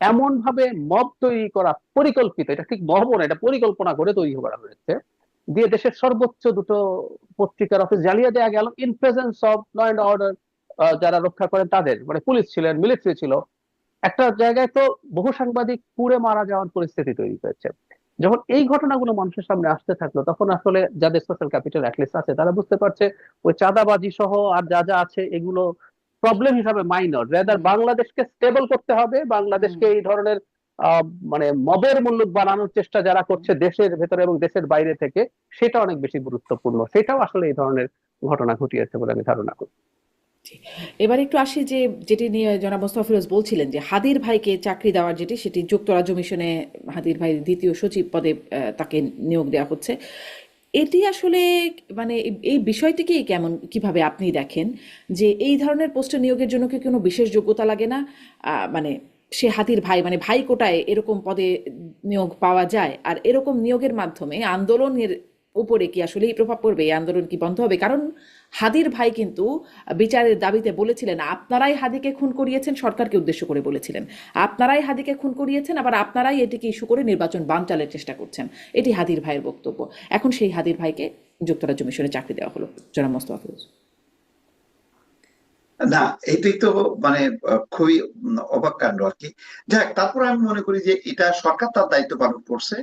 এমন ভাবে মব তৈরি করা পরিকল্পিত, এটা ঠিক মব না, এটা পরিকল্পনা করে তৈরি করা হয়েছে, দিয়ে দেশের সর্বোচ্চ দুটো পত্রিকার অফিস জ্বালিয়ে দেওয়া গেল in presence of law and order. যারা রক্ষা করেন তাদের, মানে পুলিশ ছিলেন, মিলিটারি ছিল, একটা জায়গায় তো বহু সাংবাদিক পুড়ে মারা যাওয়ার পরিস্থিতি তৈরি হয়েছে। যখন এই ঘটনাগুলো মানুষের সামনে আসতে থাকলো তখন আসলে যাদের সোশ্যাল ক্যাপিটাল অ্যাটলিস্ট আছে তারা বুঝতে পারছে ওই চাঁদাবাজি সহ আর যা যা আছে এগুলো প্রবলেম হিসাবে মাইনর, রেদার বাংলাদেশকে স্টেবল করতে হবে, বাংলাদেশকে এই ধরনের আহ মানে মবের মুল্লুক বানানোর চেষ্টা যারা করছে দেশের ভেতরে এবং দেশের বাইরে থেকে, সেটা অনেক বেশি গুরুত্বপূর্ণ, সেটাও আসলে এই ধরনের ঘটনা ঘটিয়েছে বলে আমি ধারণা করি। জি। এবার একটু আসি যে, যেটি নিয়ে জনাব মোস্তফা ফিরোজ বলছিলেন যে হাদির ভাইকে চাকরি দেওয়ার সেটি যুক্তরাজ্য মিশনে হাদির ভাই দ্বিতীয় সচিব পদে তাকে নিয়োগ দেওয়া হচ্ছে। এটি আসলে মানে এই বিষয়টিকে কিভাবে আপনি দেখেন, যে এই ধরনের পোস্টে নিয়োগের জন্য কি কোনো বিশেষ যোগ্যতা লাগে না? মানে সে হাতির ভাই, মানে ভাই কোটায় এরকম পদে নিয়োগ পাওয়া যায়, আর এরকম নিয়োগের মাধ্যমে আন্দোলনের উপরে কি আসলে এই প্রভাব পড়বে? এই আন্দোলন কি বন্ধ হবে? কারণ হাদির ভাই কিন্তু বিচারের দাবিতে বলেছিলেন, আপনারাই হাদিকে খুন করিয়েছেন, সরকারকে উদ্দেশ্য করে বলেছিলেন, আপনারাই হাদিকে খুন করিয়েছেন, আবার আপনারাই এটিকে ইস্যু করে নির্বাচন বানচালের চেষ্টা করছেন। এটি হাদির ভাইয়ের বক্তব্য। এখন সেই হাদির ভাইকে যুক্তরাজ্য মিশনে চাকরি দেওয়া হলো। জনাব মোস্তফা ফিরোজ। না, এটাই তো মানে খুবই অবাক কাণ্ড আর কি। যাক, তারপর আমি মনে করি যে এটা সরকার তার দায়িত্ব পালন করছে।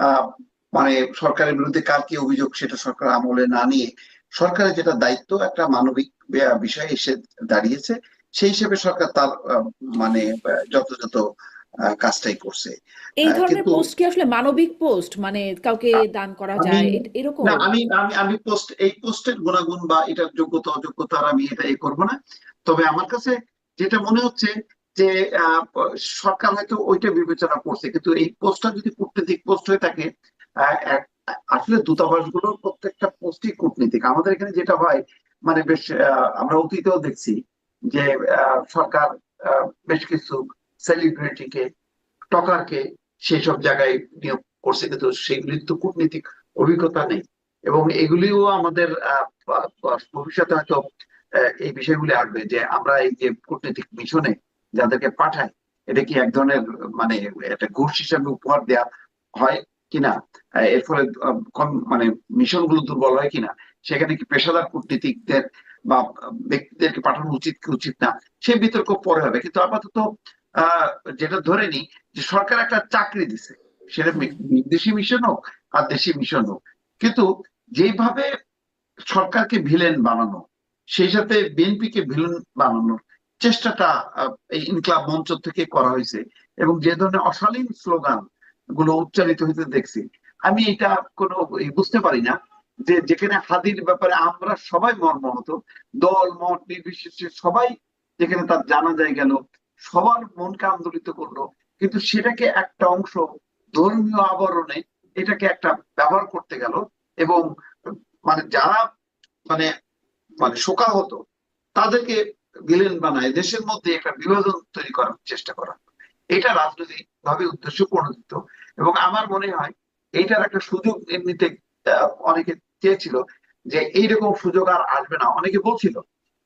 আহ মানে সরকারের বিরুদ্ধে কার কি অভিযোগ সেটা সরকার আমলে না নিয়ে সরকারের যেটা দায়িত্ব একটা মানবিক বিষয় এসে দাঁড়িয়েছে, সেই হিসেবে সরকার তার মানে যথাযথ কাজটাই করছে। এই ধরনের কিন্তু পোস্ট কি আসলে মানবিক পোস্ট, মানে কাউকে দান করা আমি যায় এরকম? না আমি আমি আমি এই পোস্টের গুণাগুণ বা এটার যোগ্যতা অযোগ্যতা আমি এটা করবো না। তবে আমার কাছে যেটা মনে হচ্ছে যে আহ, সরকার হয়তো ওইটা বিবেচনা করছে, কিন্তু এই পোস্টটা যদি কূটনৈতিক পোস্ট হয়ে থাকে, আসলে দূতাবাসগুলোর প্রত্যেকটা পোস্টই কূটনীতিক। আমাদের এখানে যেটা হয় মানে বেশ আমরা অতীতেও দেখছি যে সরকার বেশ কিছু সেলিব্রিটিকে, টকারকে সেই সব জায়গায় নিয়োগ করছে, কিন্তু সেগুলির তো কূটনীতিক অভিজ্ঞতা নেই। এবং এগুলিও আমাদের ভবিষ্যতে হয়তো এই বিষয়গুলি আসবে, যে আমরা এই যে কূটনৈতিক মিশনে যাদেরকে পাঠাই, এটা কি এক ধরনের মানে একটা ঘুষ হিসাবে উপহার দেওয়া হয় কিনা, এর ফলে মানে মিশন গুলো দুর্বল হয় কিনা, সেখানে কি পেশাদার কূটনীতিকদের বা ব্যক্তিদেরকে পাঠানো উচিত কি উচিত না, সে বিতর্ক পরে হবে। কিন্তু আপাতত আহ যেটা ধরে নি যে সরকার একটা চাকরি দিছে, সেটা হুম। বিদেশি মিশন হোক আর দেশি মিশন হোক, কিন্তু যেভাবে সরকারকে ভিলেন বানানো, সেই সাথে বিএনপি কে ভিলেন বানানোর চেষ্টাটা এই ইনকলাব মঞ্চ থেকে করা হয়েছে, এবং যে ধরনের অশালীন স্লোগান গুলো উচ্চারিত হইতে দেখছি, আমি এটা কোনো বুঝতে পারি না যে যেখানে হাদির ব্যাপারে আমরা সবাই মর্মাহত, দল মত নির্বিশেষে সবাই, যেখানে তার জানা যায় গেল, সবার মনকে আন্দোলিত করলো, কিন্তু সেটাকে একটা অংশ ধর্মীয় আবরণে এটাকে একটা ব্যবহার করতে গেল, এবং মানে যারা মানে মানে শোকাহত তাদেরকে ভিলেন বানায় দেশের মধ্যে একটা বিভাজন তৈরি করার চেষ্টা করা, এটা রাজনৈতিক ভাবে উদ্দেশ্য প্রণোদিত। এবং আমার মনে হয় এইটার একটা সুযোগ এমনিতে অনেকে চেয়েছিল, যে এইরকম সুযোগ আর আসবে না। অনেকে বলছিল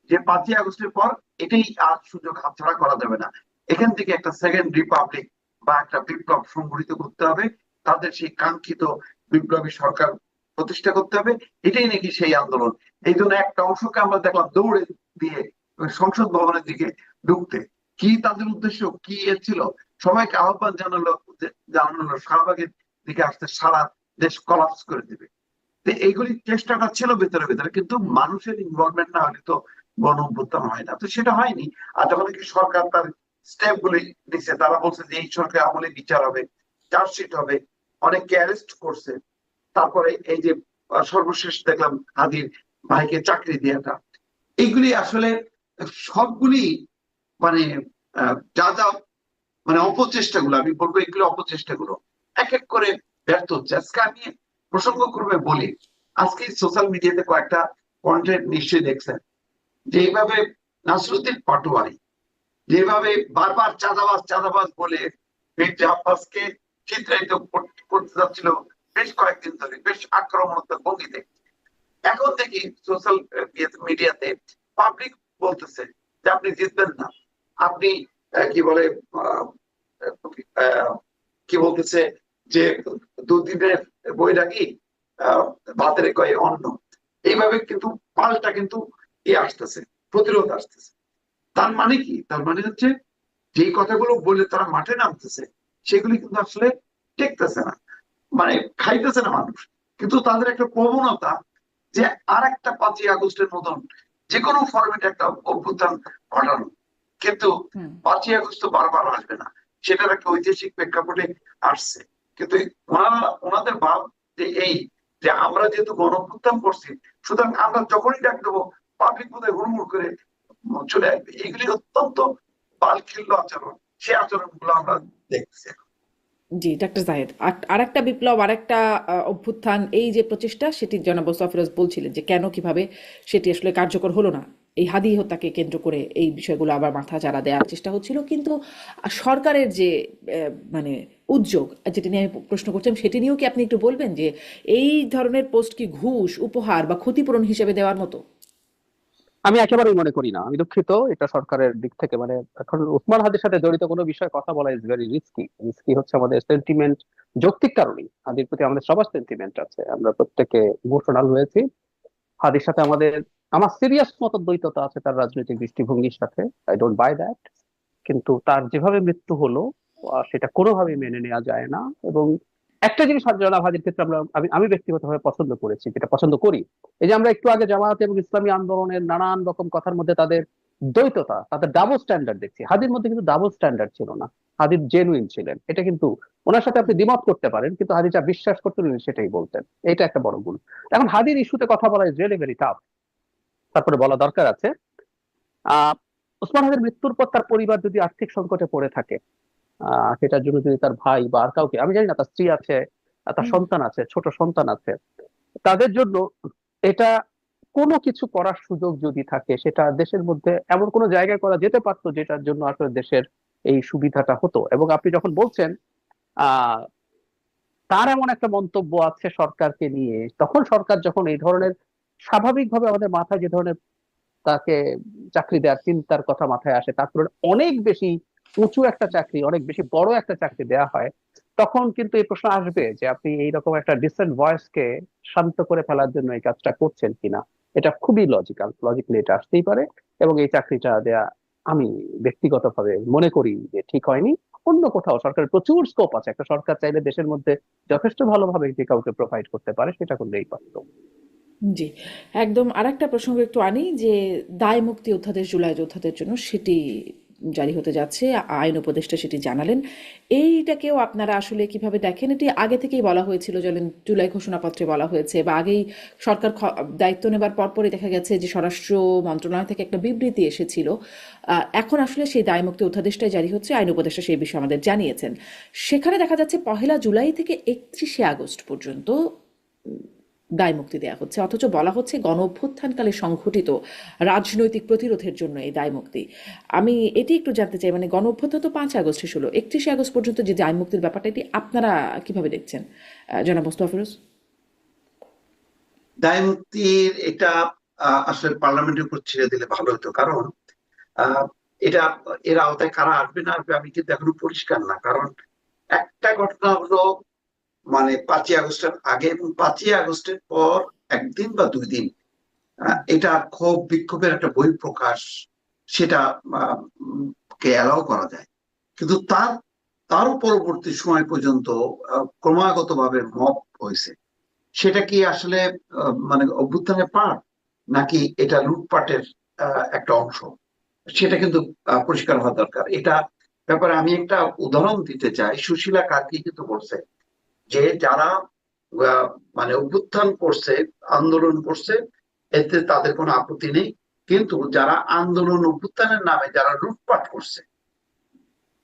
যে 5ই আগস্টের পর এটাই আর সুযোগ হাতছাড়া করা যাবে না, এখান থেকে একটা সেকেন্ড রিপাবলিক বা একটা বিপ্লব সংগঠিত করতে হবে, তাদের সেই কাঙ্ক্ষিত বিপ্লবী সরকার প্রতিষ্ঠা করতে হবে, এটাই নাকি সেই আন্দোলন। এই জন্য একটা অংশকে আমরা দেখলাম দৌড়ে দিয়ে ওই সংসদ ভবনের দিকে ঢুকতে। কি তাদের উদ্দেশ্য কি এ ছিল, সবাইকে আহ্বান জানানো শাহবাগের দিকে আসতে, সারা দেশ কলাপস করে দিবে। তো এইগুলি চেষ্টাটা ছিল ভেতরে ভেতরে, কিন্তু হুম। মানুষের ইনভলভমেন্ট না হলে তো গণ অভ্যুত্থান হয় না, তো সেটা হয়নি। আর যখন কি সরকার তার স্টেপ গুলি দিচ্ছে, তারা বলছে যে এই সরকার আমলে বিচার হবে, চার্জশিট হবে, অনেককে অ্যারেস্ট করছে, তারপরে এই যে সর্বশেষ দেখলাম হাদির ভাইকে চাকরি দেওয়াটা, এইগুলি আসলে সবগুলি মানে যা যা মানে অপচেষ্টাগুলো, আমি বলবো এগুলো অপচেষ্টাগুলো এক এক করে ব্যর্থ হচ্ছে। আজকে আমি প্রসঙ্গ করবে বলি, আজকে সোশ্যাল মিডিয়াতে কয়েকটা কন্টেন্ট নিশ্চয়ই দেখছেন, যে এইভাবে নাসরুদ্দিন পাটোয়ারি যেভাবে বারবার চাঁদাবাজ চাঁদাবাজ বলে মির্জা আব্বাসকে চিত্রায়িত করতে যাচ্ছিল বেশ কয়েকদিন ধরে, বেশ আক্রমণাত্মক ভঙ্গিতে। এখন দেখি সোশ্যাল মিডিয়াতে পাবলিক বলতেছে যে আপনি জিতবেন না, আপনি কি বলে আহ, আহ, কি বলতেছে যে দুদিনের বৈরাগী ভাতের কয়ে অন্ন, এইভাবে কিন্তু পাল্টা কিন্তু আসতেছে, প্রতিরোধ আসতেছে। তার মানে কি, তার মানে হচ্ছে যে কথাগুলো বলে তারা মাঠে নামতেছে, সেগুলি কিন্তু আসলে টেকতেছে না, মানে খাইতেছে না মানুষ। কিন্তু তাদের একটা প্রবণতা যে আর একটা 5ই আগস্টের মতন যে কোনো ফরম্যাটে একটা অভ্যুত্থান ঘটানো, কিন্তু হুম। 5ই আগস্ট তো বারবার আসবে না, সেটার একটা ঐতিহাসিক প্রেক্ষাপটে আসছে। কিন্তু ওনারা ওনাদের ভাব যে এই যে আমরা যেহেতু গণ অভ্যুত্থান করছি, সুতরাং আমরা যখনই ডাক দেবো পাবলিক বোধহয় হুড়মুড় করে চলে আসবে, এগুলি অত্যন্ত বালখিল্য আচরণ, সে আচরণ গুলো আমরা দেখছি। জি, ডাক্তার জাহেদ, আরেকটা বিপ্লব, আরেকটা অভ্যুত্থান, এই যে প্রচেষ্টা, সেটি জনাব মোস্তফা বলছিলেন যে কেন কিভাবে সেটি আসলে কার্যকর হলো না, এই হাদি হত্যাকে কেন্দ্র করে এই বিষয়গুলো আবার মাথা চাড়া দেওয়ার চেষ্টা হচ্ছিল। কিন্তু সরকারের যে মানে উদ্যোগ, যেটি নিয়ে আমি প্রশ্ন করছিলাম, সেটি নিয়েও কি আপনি একটু বলবেন যে এই ধরনের পোস্ট কি ঘুষ, উপহার বা ক্ষতিপূরণ হিসেবে দেওয়ার মতো? আমি একেবারেই মনে করি না, আমি দুঃখিত, এটা সরকারের দিক থেকে মানে এখন উসমান হাদির সাথে জড়িত কোনো বিষয়ে কথা বলা ইজ ভেরি রিস্কি। রিস্কি হচ্ছে আমাদের সেন্টিমেন্ট, যৌক্তিক কারণেই হাদির প্রতি আমাদের সবার সেন্টিমেন্ট আছে, আমরা প্রত্যেকে ইমোশনাল হয়েছি হাদির সাথে। আমার সিরিয়াস মতো দ্বৈততা আছে তার রাজনৈতিক দৃষ্টিভঙ্গির সাথে, আই ডোন্ট বাই দ্যাট। কিন্তু তার যেভাবে মৃত্যু হলো সেটা কোনোভাবেই মেনে নেওয়া যায় না। এবং একটা জিনিস জনাব হাদির ক্ষেত্রে আমি ব্যক্তিগতভাবে পছন্দ করেছি, যেটা পছন্দ করি, এই যে আমরা একটু আগে জামায়াত এবং ইসলামী আন্দোলনের নানান রকম কথার মধ্যে তাদের দ্বৈততা, তাদের ডাবল স্ট্যান্ডার্ড দেখছি, হাদির মধ্যে কিন্তু ডাবল স্ট্যান্ডার্ড ছিল না। হাদির জেনুইন ছিলেন, এটা কিন্তু ওনার সাথে আপনি দ্বিমত করতে পারেন, কিন্তু হাদি যা বিশ্বাস করতেন উনি সেটাই বলতেন, এটা একটা বড় গুণ। এখন হাদির ইস্যুতে কথা বলা ইজ রিয়েলি ভেরি টাফ। তারপরে বলা দরকার আছে আহ ওসমান হাদির মৃত্যুর পর তার পরিবার যদি আর্থিক সংকটে পড়ে থাকে, সেটার জন্য যদি তার ভাই বা আর কাউকে, আমি জানি না, তার স্ত্রী আছে, তার হুম। সন্তান আছে, ছোট সন্তান আছে, তাদের জন্য এটা কোনো কিছু করার সুযোগ যদি থাকে, সেটা দেশের মধ্যে এমন কোনো জায়গায় করা যেতে পারতো যেটার জন্য আসলে দেশের এই সুবিধাটা হতো। এবং আপনি যখন বলছেন আহ তার এমন একটা মন্তব্য আছে সরকারকে নিয়ে, তখন সরকার যখন এই ধরনের, স্বাভাবিকভাবে আমাদের মাথায় যে ধরনের তাকে চাকরি দেওয়ার চিন্তার কথা মাথায় আসে, তারপরে অনেক বেশি উঁচু একটা চাকরি, অনেক বেশি বড় একটা চাকরি দেওয়া হয়, তখন কিন্তু এই প্রশ্ন আসবে যে আপনি এইরকম একটা ডিসেন্ট ভয়েসকে শান্ত করে ফেলার জন্য এই কাজটা করছেন কিনা। এটা খুবই লজিক্যালি এটা আসতেই পারে। এবং এই চাকরিটা দেয়া আমি ব্যক্তিগতভাবে মনে করি যে ঠিক হয়নি। অন্য কোথাও সরকারের প্রচুর স্কোপ আছে, একটা সরকার চাইলে দেশের মধ্যে যথেষ্ট ভালোভাবে যে কাউকে প্রোভাইড করতে পারে, সেটা করলেই পারতো। জি, একদম। আরেকটা প্রসঙ্গ একটু আনি যে দায় মুক্তি অধ্যাদেশ জুলাই যোদ্ধাদের জন্য সেটি জারি হতে যাচ্ছে, আইন উপদেষ্টা সেটি জানালেন। এইটাকেও আপনারা আসলে কিভাবে দেখেন? এটি আগে থেকেই বলা হয়েছিল, যেমন জুলাই ঘোষণাপত্রে বলা হয়েছে, বা আগেই সরকার দায়িত্ব নেবার পরপরই দেখা গেছে যে স্বরাষ্ট্র মন্ত্রণালয় থেকে একটা বিবৃতি এসেছিল। এখন আসলে সেই দায় মুক্তি অধ্যাদেশটাই জারি হচ্ছে, আইন উপদেষ্টা সেই বিষয়ে আমাদের জানিয়েছেন। সেখানে দেখা যাচ্ছে 1 জুলাই থেকে 31 আগস্ট পর্যন্ত দায় মুক্তি দেওয়া হচ্ছে, অথচ বলা হচ্ছে গণ অভ্যুত্থানকালে সংঘটিত রাজনৈতিক প্রতিরোধের জন্য এই দায় মুক্তি। আমি এটি একটু জানতে চাই, মানে গণ অভ্যুত্থান তো 5 আগস্টে ছিল, 31 আগস্ট পর্যন্ত যে দায় মুক্তির ব্যাপারটা, এটি আপনারা কিভাবে দেখছেন, জনাব মোস্তফা ফিরোজ? দায় মুক্তির এটা আসলে পার্লামেন্টের উপর ছেড়ে দিলে ভালো হতো, কারণ আহ, এটা এর আওতায় কারা আসবে না আসবে আমি কিন্তু এখনো পরিষ্কার না। কারণ একটা ঘটনা হলো, মানে 5ই আগস্টের আগে এবং 5ই আগস্টের পর একদিন বা 2 দিন এটা ক্ষোভ বিক্ষোভের একটা বহিঃপ্রকাশ, সেটা কে অ্যালাউ করা যায়। কিন্তু তারও পরবর্তী সময় পর্যন্ত ক্রমাগতভাবে মব হয়েছে। সেটা কি আসলে মানে অভ্যুত্থানের পার্ট, নাকি এটা লুটপাটের একটা অংশ, সেটা কিন্তু পরিষ্কার হওয়া দরকার। এটা ব্যাপারে আমি একটা উদাহরণ দিতে চাই। সুশীলা কার্কি কিন্তু বলছে যে যারা আহ, মানে অভ্যুত্থান করছে, আন্দোলন করছে, এতে তাদের কোনো আপত্তি নেই, কিন্তু যারা আন্দোলন অভ্যুত্থানের নামে যারা লুটপাট করছে,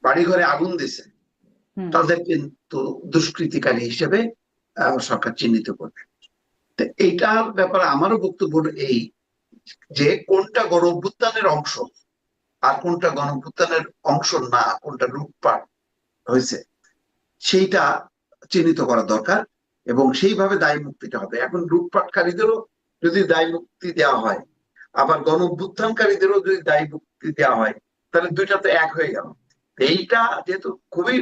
বাড়িঘরে আগুন দিছে, হুম। তাদের কিন্তু দুষ্কৃতিকারী হিসেবে সরকার চিহ্নিত করবে। তো এইটার ব্যাপারে আমারও বক্তব্য হলো এই, যে কোনটা গণ অভ্যুত্থানের অংশ আর কোনটা গণ অভ্যুত্থানের অংশ না, কোনটা লুটপাট হয়েছে, সেইটা চিহ্নিত করা দরকার এবং সেইভাবে দায় মুক্তিটা হবে। এখন লুটপাটকারীদেরও যদি দায় মুক্তি দেওয়া হয়, আবার গণ অভ্যুত্থানকারীদেরও যদি দায় মুক্তি দেওয়া হয়, তাহলে দুইটা তো এক হয়ে গেল। এইটা যেহেতু খুবই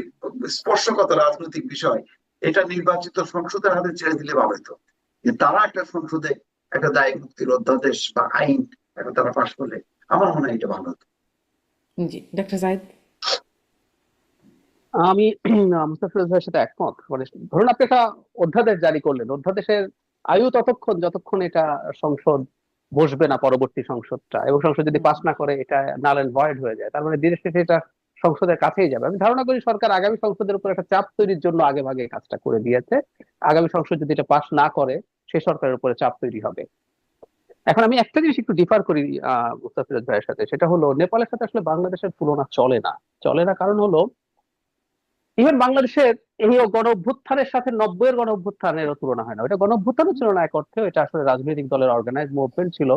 স্পর্শকাতর রাজনৈতিক বিষয়, এটা নির্বাচিত সংসদের হাতে ছেড়ে দিলে ভালো হতো, যে তারা একটা সংসদে একটা দায় মুক্তির অধ্যাদেশ বা আইন একটা তারা পাশ করলে আমার মনে হয় এটা ভালো হতো। জি, ডক্টর জাহিদ। আমি মুস্তাফিজ ভাইয়ের সাথে একমত। মানে ধরুন আপনি একটা অধ্যাদেশ জারি করলেন, অধ্যাদেশের আয়ু ততক্ষণ যতক্ষণ এটা সংসদ বসবে না, পরবর্তী সংসদটা, এবং সংসদ যদি পাস না করে এটা নাল এন্ড ভয়েড হয়ে যায়, তার মানে ধীরে শেষে এটা সংসদের কাছেই যাবে। আমি ধারণা করি সরকার আগামী সংসদের উপর একটা চাপ তৈরির জন্য আগে ভাগে এই কাজটা করে দিয়েছে। আগামী সংসদ যদি এটা পাস না করে, সেই সরকারের উপরে চাপ তৈরি হবে। এখন আমি একটা জিনিস একটু ডিফার করি মুস্তাফিজ ভাইয়ের সাথে, সেটা হলো নেপালের সাথে আসলে বাংলাদেশের তুলনা চলে না। কারণ হলো ইভেন বাংলাদেশের এই গণ অভ্যুত্থানের সাথে 90-এর গণ অভ্যুত্থানেরও তুলনা হয় না। এটা গণ অভ্যুত্থানও ছিল না এক অর্থে, এটা আসলে রাজনৈতিক দলের অর্গানাইজ মুভমেন্ট ছিল।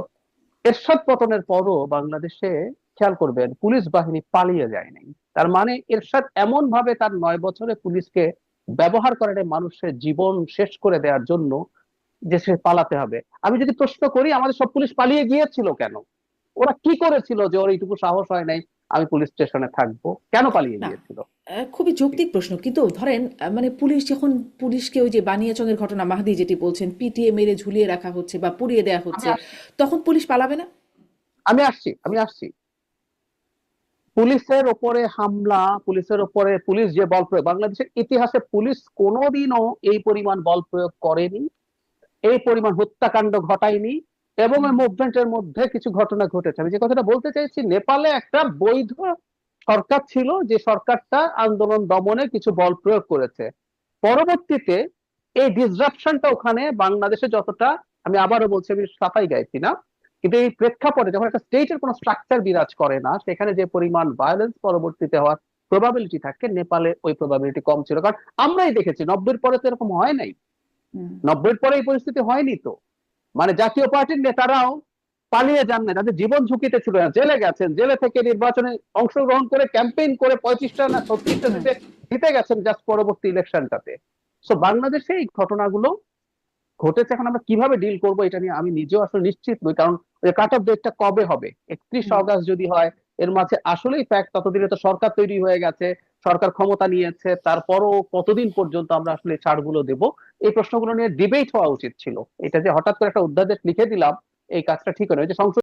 এরশাদ পতনের পরও বাংলাদেশে খেয়াল করবেন পুলিশ বাহিনী পালিয়ে যায়নি। তার মানে এরশাদ এমন ভাবে তার 9 বছরে পুলিশকে ব্যবহার করে মানুষের জীবন শেষ করে দেওয়ার জন্য যে সে পালাতে হবে। আমি যদি প্রশ্ন করি আমাদের সব পুলিশ পালিয়ে গিয়েছিল কেন, ওরা কি করেছিল যে ওর এইটুকু সাহস হয় নাই আমি পুলিশ স্টেশনে থাকবো, কেন পালিয়ে না, গিয়েছিল? খুবই যৌক্তিক প্রশ্ন, কিন্তু ধরেন মানে পুলিশ যখন, পুলিশকে ওই যে বানিয়াচংয়ের ঘটনা মাহদি যেটি বলছেন, পিটিয়ে মেরে ঝুলিয়ে রাখা হচ্ছে বা পুড়িয়ে দেওয়া আমি হচ্ছে, আসছি তখন পুলিশ পালাবে না? আমি আসছি পুলিশের ওপরে হামলা, পুলিশের ওপরে পুলিশ যে বল প্রয়োগ, বাংলাদেশের ইতিহাসে পুলিশ কোনোদিনও এই পরিমাণ বল প্রয়োগ করেনি, এই পরিমাণ হত্যাকাণ্ড ঘটায়নি। এবং এই মুভমেন্টের মধ্যে কিছু ঘটনা ঘটেছে। আমি যে কথাটা বলতে চাইছি, নেপালে একটা বৈধ সরকার ছিল, যে সরকারটা আন্দোলন দমনে কিছু বল প্রয়োগ করেছে। পরবর্তীতে এই ডিসরাপশনটা ওখানে বাংলাদেশে যতটা, আমি আবারও বলছি আমি সাফাই গাইছি না, কিন্তু এই প্রেক্ষাপটে যখন একটা স্টেটের কোনো স্ট্রাকচার বিরাজ করে না, সেখানে যে পরিমাণ ভায়োলেন্স পরবর্তীতে হওয়ার প্রবাবিলিটি থাকে, নেপালে ওই প্রবাবিলিটি কম ছিল। কারণ আমরাই দেখেছি 90-এর পরে তো এরকম হয় নাই, হুম। 90-এর পরে এই পরিস্থিতি হয়নি তো। মানে জাতীয় পার্টির নেতারাও পালিয়ে যান না, তাদের জীবন ঝুঁকিতে ছিল না, জেলে গেছেন, জেলে থেকে নির্বাচনে অংশগ্রহণ করে ক্যাম্পেইন করে 35টা না 36টা হুম। জিতে গেছেন জাস্ট পরবর্তী ইলেকশনটাতে। সো বাংলাদেশে এই ঘটনাগুলো ঘটেছে, এখন আমরা কিভাবে ডিল করব এটা নিয়ে আমি নিজেও আসলে নিশ্চিত নই, কারণ কাট অফ ডেটটা কবে হবে, 31 অগস্ট যদি হয়, এর মাঝে আসলেই ফ্যাক্ট ততদিনে তো সরকার তৈরি হয়ে গেছে, সরকার ক্ষমতা নিয়েছে, তারপরও কতদিন পর্যন্ত আমরা আসলে ছাড়গুলো দেব, এই প্রশ্নগুলো নিয়ে ডিবেট হওয়া উচিত ছিল। এটা যে হঠাৎ করে একটা অধ্যাদেশ লিখে দিলাম, এই কাজটা ঠিক নয়। যে সংসদ